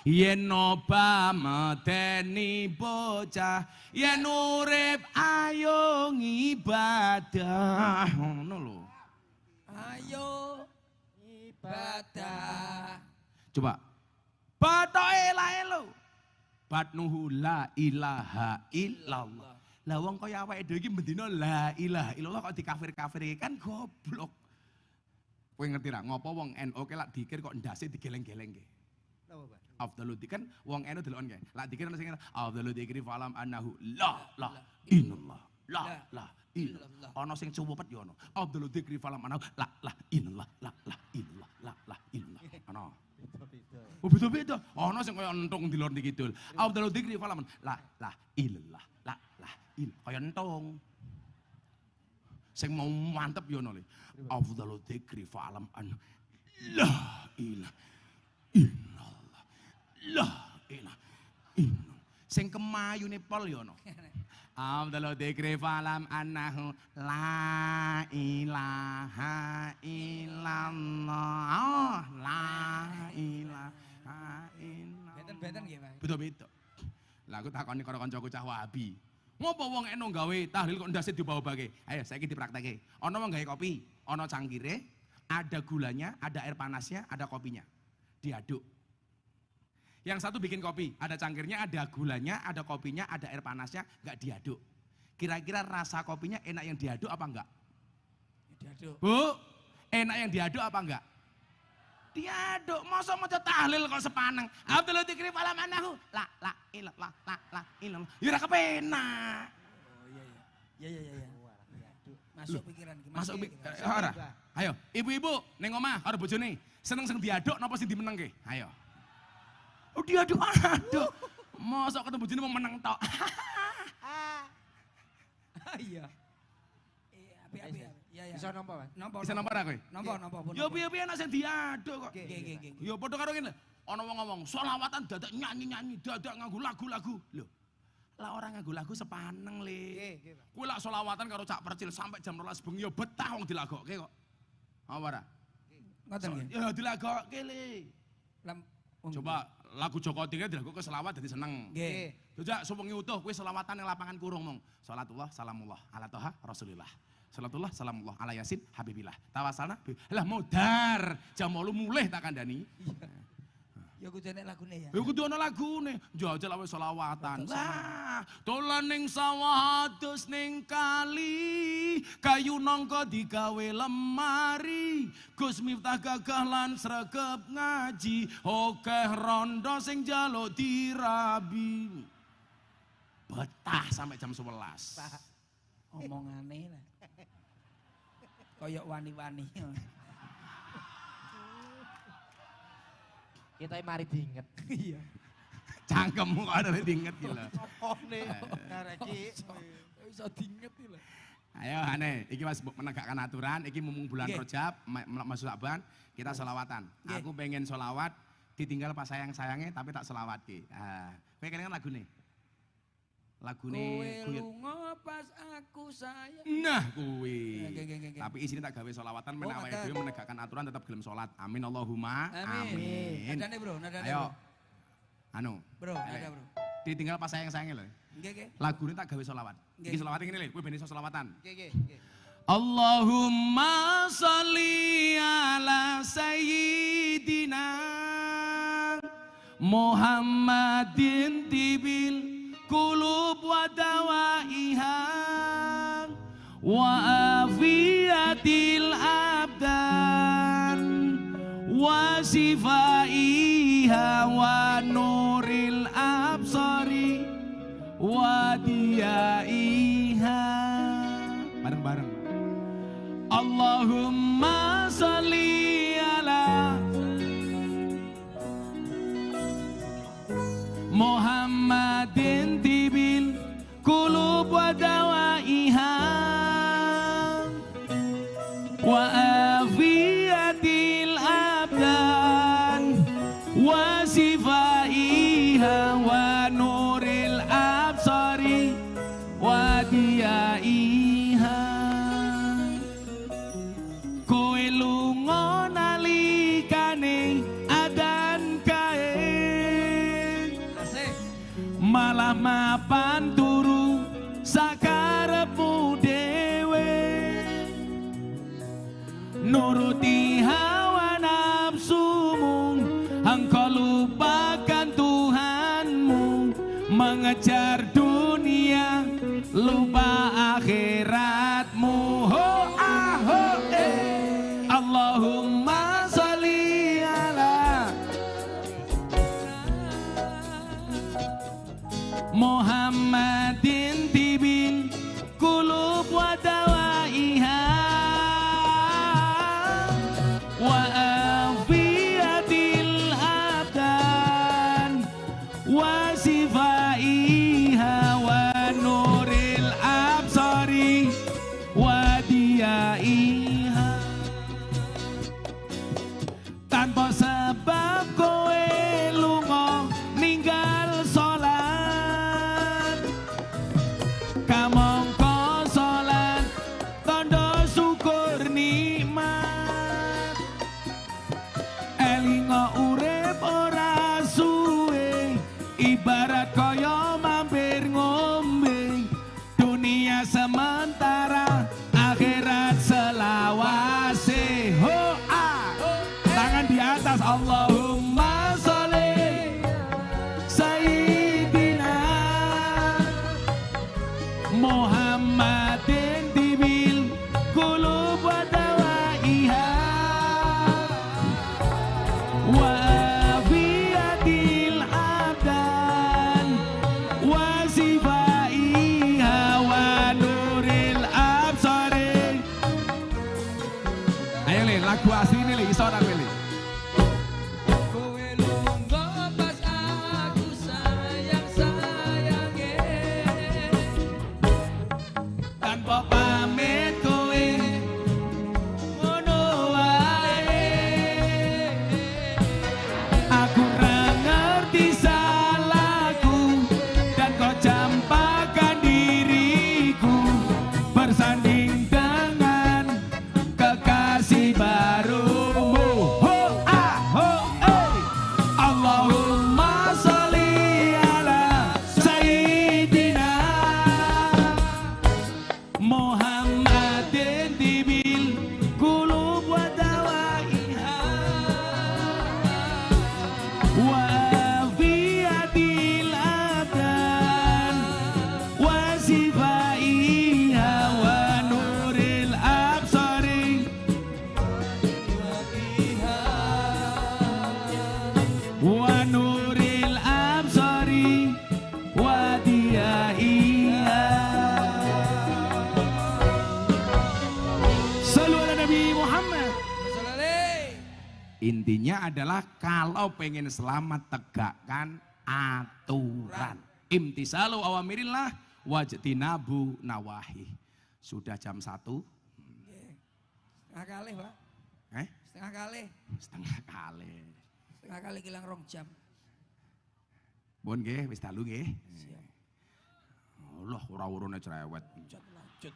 Yen obah medeni bocah, yen urip ayo ngibadah. Ngono lho. ayo ibadah. Coba. Bathoke la elo. Batnuhu la ilaha illallah. Lah wong kaya awake dhewe iki mendina la ilaha illallah kok dikafir-kafirke kan goblok. Kowe ngerti ra ngopo wong NU ke lak dikir kok ndase digeleng-gelengke. Napa, Pak? Afdalul dzikri kan wong NU delokon kae. Lak dikir ana sing afdalul dzikri falam annahu la illallah. La illallah. Ana sing cuwepet ya ana. Afdalul dzikri falam annahu la illallah. La illallah. Ana. Oh beda-beda. Ana sing kaya entung di lor di kidul. Afdalul dzikri falam la illallah. Kaya entung. Sing mau mantep ya ana le. Afdalul dzikri falam annahu la ilaha illallah. La ilaha illallah. Sing kemayune pol ya ono. Afdalul dzikri falam annahu la ilaha illallah. La ilaha illallah. Benten-benten nggih, Pak. Beda-beda. Lah aku takoni karo kancaku cah Wahabi. Ngopo wong eno gawe tahlil kok ndase dibawa-bawake? Ayo saiki dipraktekke. Ana wong gawe kopi, ana cangkire, ada gulanya, ada air panasnya, ada kopinya. Diaduk. Yang satu bikin kopi, ada cangkirnya, ada gulanya, ada kopinya, ada air panasnya, enggak diaduk. Kira-kira rasa kopinya enak yang diaduk apa enggak? Diaduk. Bu, enak yang diaduk apa enggak? Diaduk, masa mau tahlil kok sepaneng. Afdalul dzikri falam annahu la illallah. Ya ora kepenak. Oh iya. Masuk pikiran iki. Masuk ora. Ayo, ibu-ibu ning omah karo bojone, seneng sing diaduk napa sing dimenengke? Ayo. Oh diaduk. Masa ketemu bojone mau meneng tok. Iya. Api. Iya. Bisa nampa, Pak? Bisa nampa ra kowe? Nampa. Ya piye-piye enak sing diaduk kok. Nggih. Ya padha karo ngene. Ana wong ngomong, selawatan dadak nyanyi-nyanyi, dadak nganggo lagu-lagu. Lho. Lah orang nganggo lagu sepaneng le. Nggih, Pak. Kowe lak selawatan karo Cak Percil sampai jam 12 bengi ya betah wong dilagokke kok. Apa ora? Ngoten nggih. Ya dilagokke le. Coba lagu Joko Tinggi dilagokke selawat dadi seneng. Nggih. Jajak sewengi utuh kowe selawatan ning lapangan kurung mong. Salatullah salamullah ala Toha Rasulillah. Salatullah salamullah ala Yasin Habibillah. Tawasalna lah modar jam 8 mulih tak kandhani. Ya kudu enek lagune ya. Ya kudu ana lagune, njajal awe selawatan. Lah, dolan ning sawah adus ning kali, kayu nangka digawe lemari. Gus Miftah gagah lan sregep ngaji, akeh rondo sing njaluk dirabi. Betah sampai jam 11. Omongane lah. Kayak wani-wani. Kita mari diinget. Iya. Cangkemmu kok ada diinget gila. Opone kareki. Iso diinget iki lho. Ayo Hane, iki wis menegakkan aturan, iki mumpung bulan Nggih. Rajab, masuk Saban, kita selawatan. Nggih. Aku pengen selawat, ditinggal pas sayang-sayangnya tapi tak selawatke. Ah, kowe kelingan lagune? Lagune Kowe Guyut. lunga pas aku sayang. Nah, kuwi. Nggih. Tapi isinya tak gawe selawatan Oh, menawa ngoten. dhewe menegakkan aturan tetap gelem salat. Amin Allahumma amin. Nadane bro, nadane Ayo. bro. Anu. Bro, nada bro. Ditinggal pas sayang-sayangnya lho. Nggih. Lagune tak gawe selawat. Nggih. Iki selawat ngene lho, kowe ben iso selawatan. Nggih. Allahumma sholli ala sayyidina Muhammadin tibil kulub wa dawaiha wa afiyatil abdan wa sifaiha wa nuril absari wa diyaiha. Bareng-bareng. Allahumma sholli ala Muhammadin tibil kulub wa dawaiha wa afiyatil abdan wa sifaiha wa nuril absari wa diyaiha. Kowe lunga nalikane adan kae Asik. malah mapan turu sakarepmu dewe nuruti hawa nafsumu engkau lupakan Tuhanmu mengejar dunia lupa akhiratmu ho ah ho Allahumma sholli ala Muhammadin tibil kulub wa dawaiha wa afiyatil abdan wa sifaiha wa nuril absari wa diyaiha. Tanpa sebab kowe lunga ninggal salat, kamangka salat tandha syukur nikmat. Elinga urip ora suwe ibarat kaya mampir ngombe, dunia sementara akhirat selawase. Ho ah, tangan di atas. Allahumma sholli sayyidina Muhammadin tibil kulub wa dawaiha wa afiyatil abdan wa sifaiha wa nuril absari. Ayo Le, lagu asli ini Le, iso ora kowe Le? Kowe lunga pas aku sayang-sayange. adalah kalau pengen selamat tegakkan aturan. Imtisalu awamirillah wajtinabu nawahi. Sudah jam 1. Setengah kali, Pak. Setengah kali. Setengah kali. Setengah kali kilang 2 jam. Bon nggih, wis dalu nggih. Siap. Allah ora urune cerewet. Lanjut.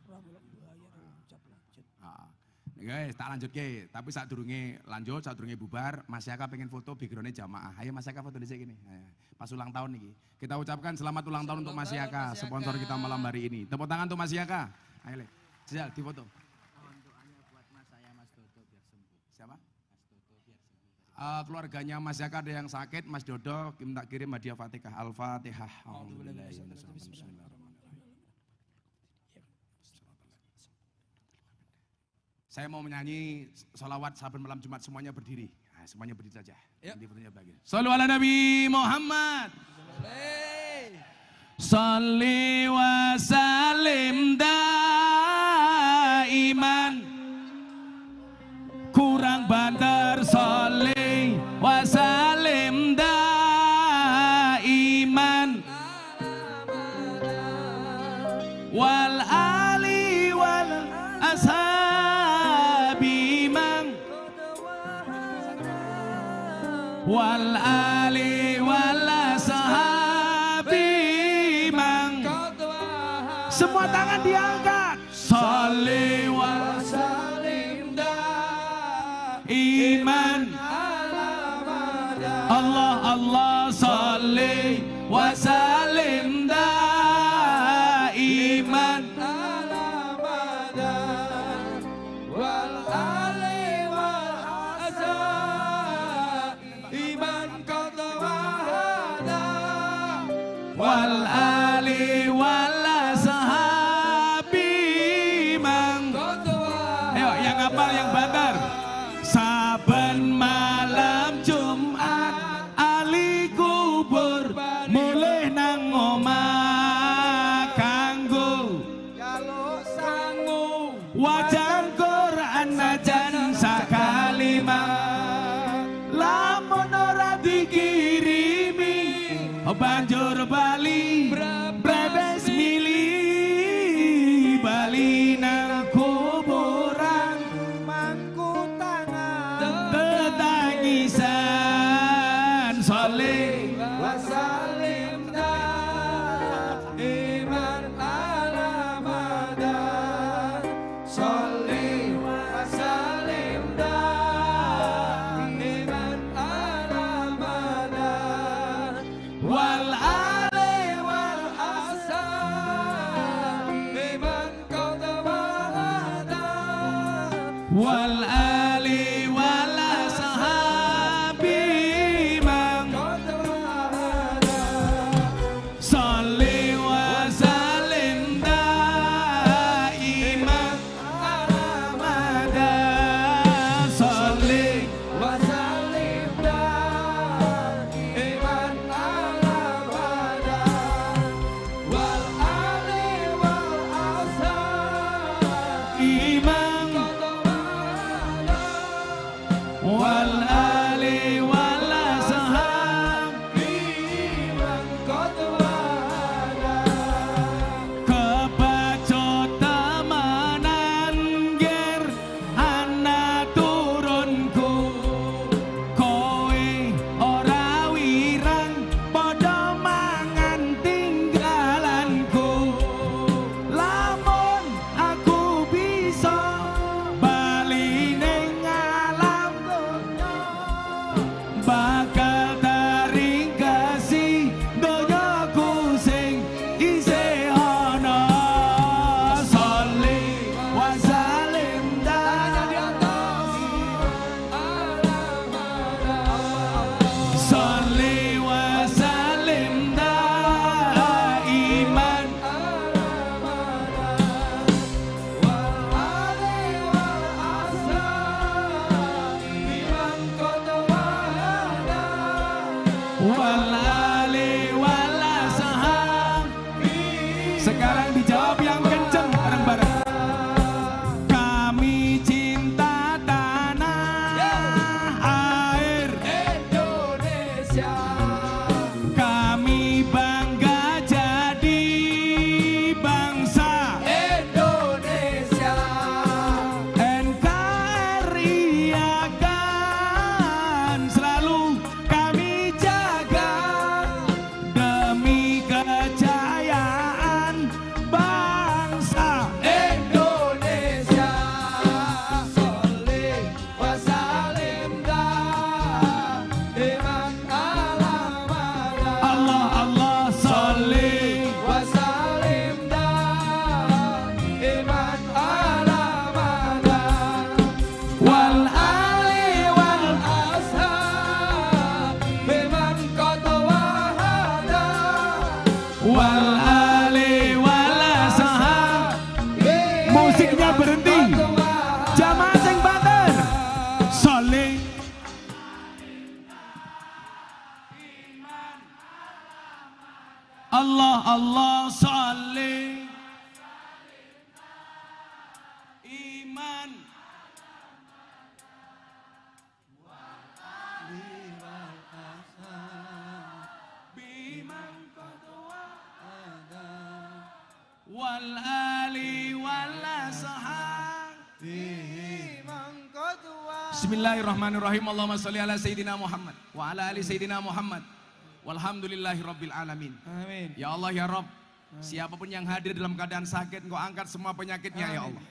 Ora boleh bayar, lanjut. Guys, tak lanjut ke, tapi saat durunge bubar, Mas Yaka pengen foto backgroundnya jamaah. Ayo Mas Yaka foto di sini. Pas ulang tahun nih. Kita ucapkan selamat ulang tahun untuk Mas Yaka, sponsor kita malam hari ini. Tepuk tangan untuk Mas Yaka. Ayo Le, sejak di foto. Doanya buat Mas saya, Mas Dodo biar sembuh. Siapa? Mas Dodo biar sembuh. Keluarganya Mas Yaka ada yang sakit, Mas Dodo minta kirim hadiah Fatihah. Al-Fatihah. Saya mau menyanyi sholawat sahabat malam Jumat, semuanya berdiri. Nah, semuanya berdiri saja. Nanti fotonya bagian. Shallu ala Nabi Muhammad. Sholli wa salim daiman. Kurang banter sholli wa salim daiman. Wal ali wal ashabi man. Wal ali wal ashabi man. Semua tangan diangkat. Sholli wa salim iman. Allah Allah sholli wa salim iman. Wal ali wal asa iman qadwahada. Wal ali wal ashabi man. Ayo yang hafal yang banter. Saben malam Jumat ali kubur mulih nang omah kanggo Kalau sangu wajan Quran najan sakalimah. Lamun ora dikirimi banjur bali brebes mili bali nang kuburan mangku tangan ketangisan sholli wasalim iman alamadan sholli wasalim iman alamadan wal ali wal asa iman qadwahada. wal ali wal ashabi man. Sholli wa salim daiman alamadan. Sholli Wasalim iman alamadan wal ali wal asa iman. Allah salli iman biman wal ali wal ashab. Bismillahirrahmanirrahim. Allahumma sholli ala sayyidina Muhammad wa ala ali sayyidina Muhammad. Walhamdulillahi rabbil alamin. Amin. Ya Allah ya Rabb, siapapun yang hadir dalam keadaan sakit, Engkau angkat semua penyakitnya ya Allah.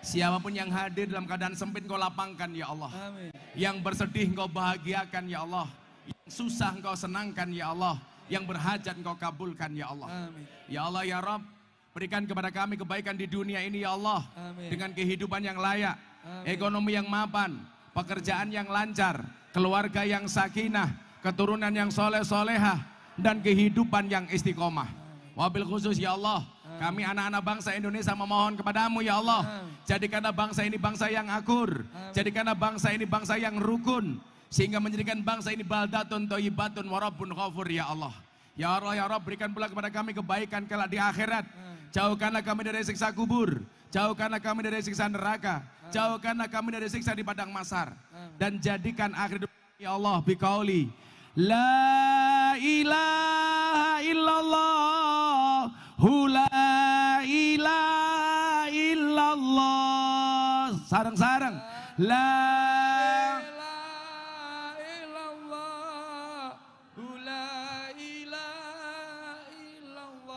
Siapapun yang hadir dalam keadaan sempit, Engkau lapangkan ya Allah. Amin. Yang bersedih Engkau bahagiakan ya Allah. Yang susah Engkau senangkan ya Allah. Yang berhajat Engkau kabulkan ya Allah. Amin. Ya Allah ya Rabb, berikan kepada kami kebaikan di dunia ini ya Allah. Amin. Dengan kehidupan yang layak, Amin. ekonomi yang mapan, pekerjaan yang lancar, keluarga yang sakinah, keturunan yang soleh-solehah, dan kehidupan yang istiqomah. Wabil khusus ya Allah, kami anak-anak bangsa Indonesia memohon kepadamu ya Allah. Jadikanlah bangsa ini bangsa yang akur. Jadikanlah bangsa ini bangsa yang rukun. Sehingga menjadikan bangsa ini baldatun thayyibatun wa rabbun ghafur ya Allah. Ya Allah ya Rabb, berikan pula kepada kami kebaikan kelak di akhirat. Jauhkanlah kami dari siksa kubur. Jauhkanlah kami dari siksa neraka. Jauhkanlah kami dari siksa di padang mahsyar. Dan jadikan akhir ya Allah biqauli la ilaha illallah la ilaha illallah. Sarang-sarang la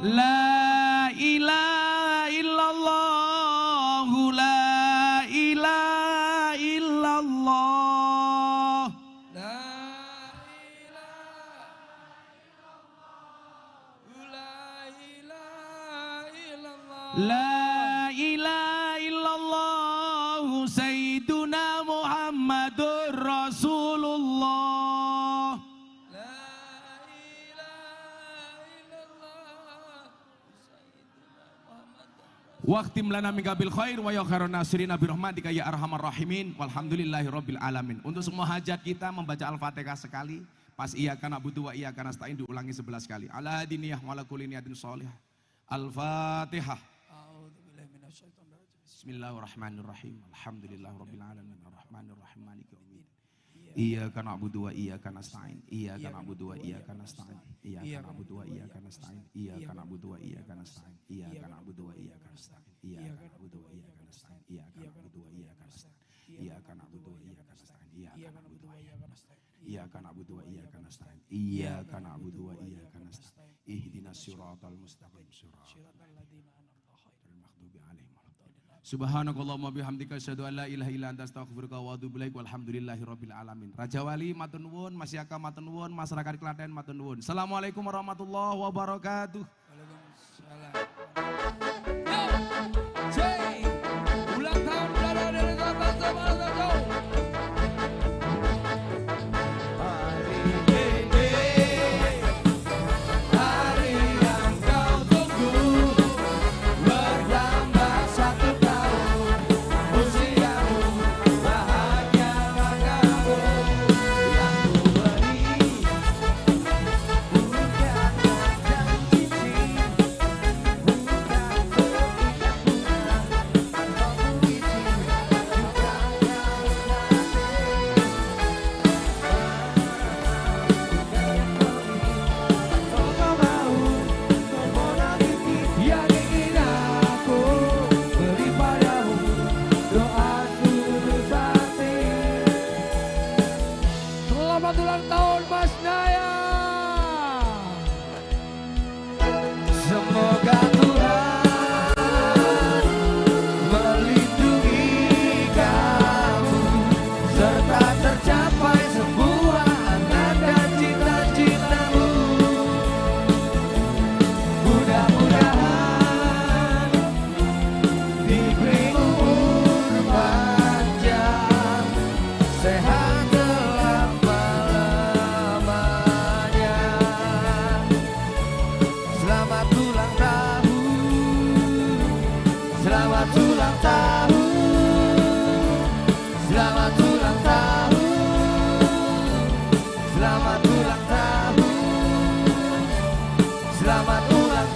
la ilaha illallah la ilaha illallah. La ilaha illallah Sayyiduna Muhammadur Rasulullah. Waqtim lana min qabil khair wa ya khairan nasirin bi rahmatika ya arhamar rahimin. Walhamdulillahi rabbil alamin. Untuk semua hajat kita membaca Al-Fatihah sekali. Pas iyyaka na'budu wa iyyaka nasta'in diulangi 11 kali. Ala hadiniyah wa ala kulli niyatin shalihah. Al-Fatihah. Bismillahirrahmanirrahim. Alhamdulillahirabbil alamin arrahmanir rahim maliki yaumiddin. Iyyaka na'budu wa iyyaka nasta'in. Iyyaka na'budu wa iyyaka nasta'in. Iyyaka na'budu wa iyyaka nasta'in. Iyyaka na'budu wa iyyaka nasta'in. Iyyaka na'budu wa iyyaka nasta'in. Iyyaka na'budu wa iyyaka nasta'in. Iyyaka na'budu wa iyyaka nasta'in. Iyyaka na'budu wa iyyaka nasta'in. Iyyaka na'budu wa iyyaka nasta'in. Iyyaka na'budu wa iyyaka nasta'in. Iyyaka na'budu wa iyyaka nasta'in. Ihdinas siratal mustaqim. Siratal ladzina an'amta 'alaihim. Subhanakallahumma bihamdika asyhadu an la ilaha illa anta astaghfiruka wa atubu ilaik. Walhamdulillahi rabbil alamin. Raja Wali matur nuwun, Masyaka matur nuwun, masyarakat Klaten matur nuwun. Assalamualaikum warahmatullahi wabarakatuh. Ulang tahun saudara dari bangsa Malaysia. Selamat ulang tahun Mas Naya. Semoga Tuhan melindungi kamu serta tercapai semua angan dan cita-citamu. Mudah-mudahan diberi umur panjang, sehat selama-lamanya. Selamat ulang tahun, selamat ulang tahun, selamat ulang tahun, selamat ulang tahun, selamat ulang tahun.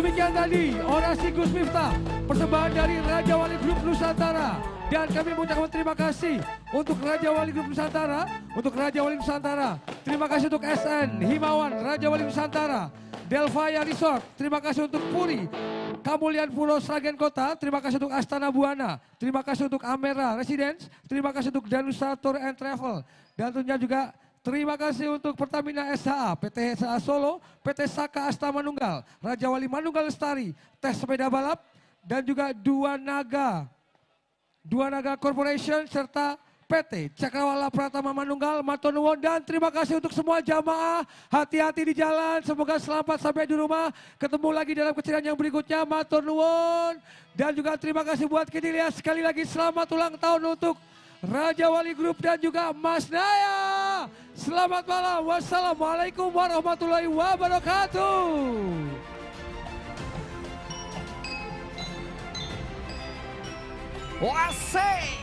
Demikian tadi orasi Gus Miftah, persembahan dari Raja Wali Grup Nusantara. Dan kami mengucapkan terima kasih untuk Raja Wali Grup Nusantara, untuk Raja Wali Nusantara. Terima kasih untuk SN Himawan, Raja Wali Nusantara. Delvaya Resort, terima kasih untuk Puri, Kamulian Pulau Sragen Kota, terima kasih untuk Astana Buana, terima kasih untuk Amera Residence, terima kasih untuk Danusa Tour and Travel. Dan tentunya juga terima kasih untuk Pertamina SHA, PT SHA Solo, PT Saka Asta Manunggal, Raja Wali Manunggal Lestari, Tes Sepeda Balap, dan juga Dua Naga Corporation, serta PT Cakrawala Pratama Manunggal, Matur nuwun. Dan terima kasih untuk semua jamaah, hati-hati di jalan, semoga selamat sampai di rumah. Ketemu lagi dalam keceriaan yang berikutnya, Matur nuwun. Dan juga terima kasih buat Kidilia, sekali lagi selamat ulang tahun untuk Raja Wali Group dan juga Mas Naya. Selamat malam, wassalamualaikum warahmatullahi wabarakatuh. Wasik.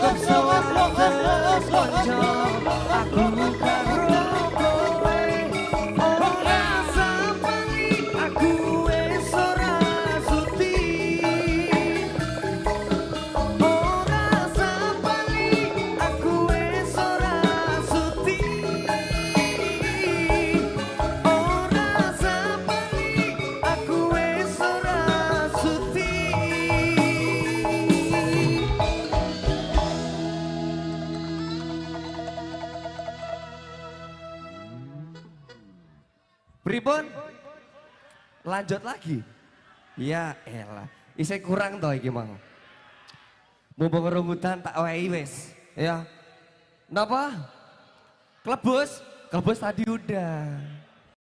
cukup sowan terus konco aku karo kowe ora sampani aku wis ora suti ora sampani aku wis ora suti ora sampani aku wis ora suti. Pripun? Lanjut lagi. Ya elah, isih kurang toh iki mang. Mumpung rungutan tak wehi wis, ya. Napa? Klebus? Klebus tadi udah.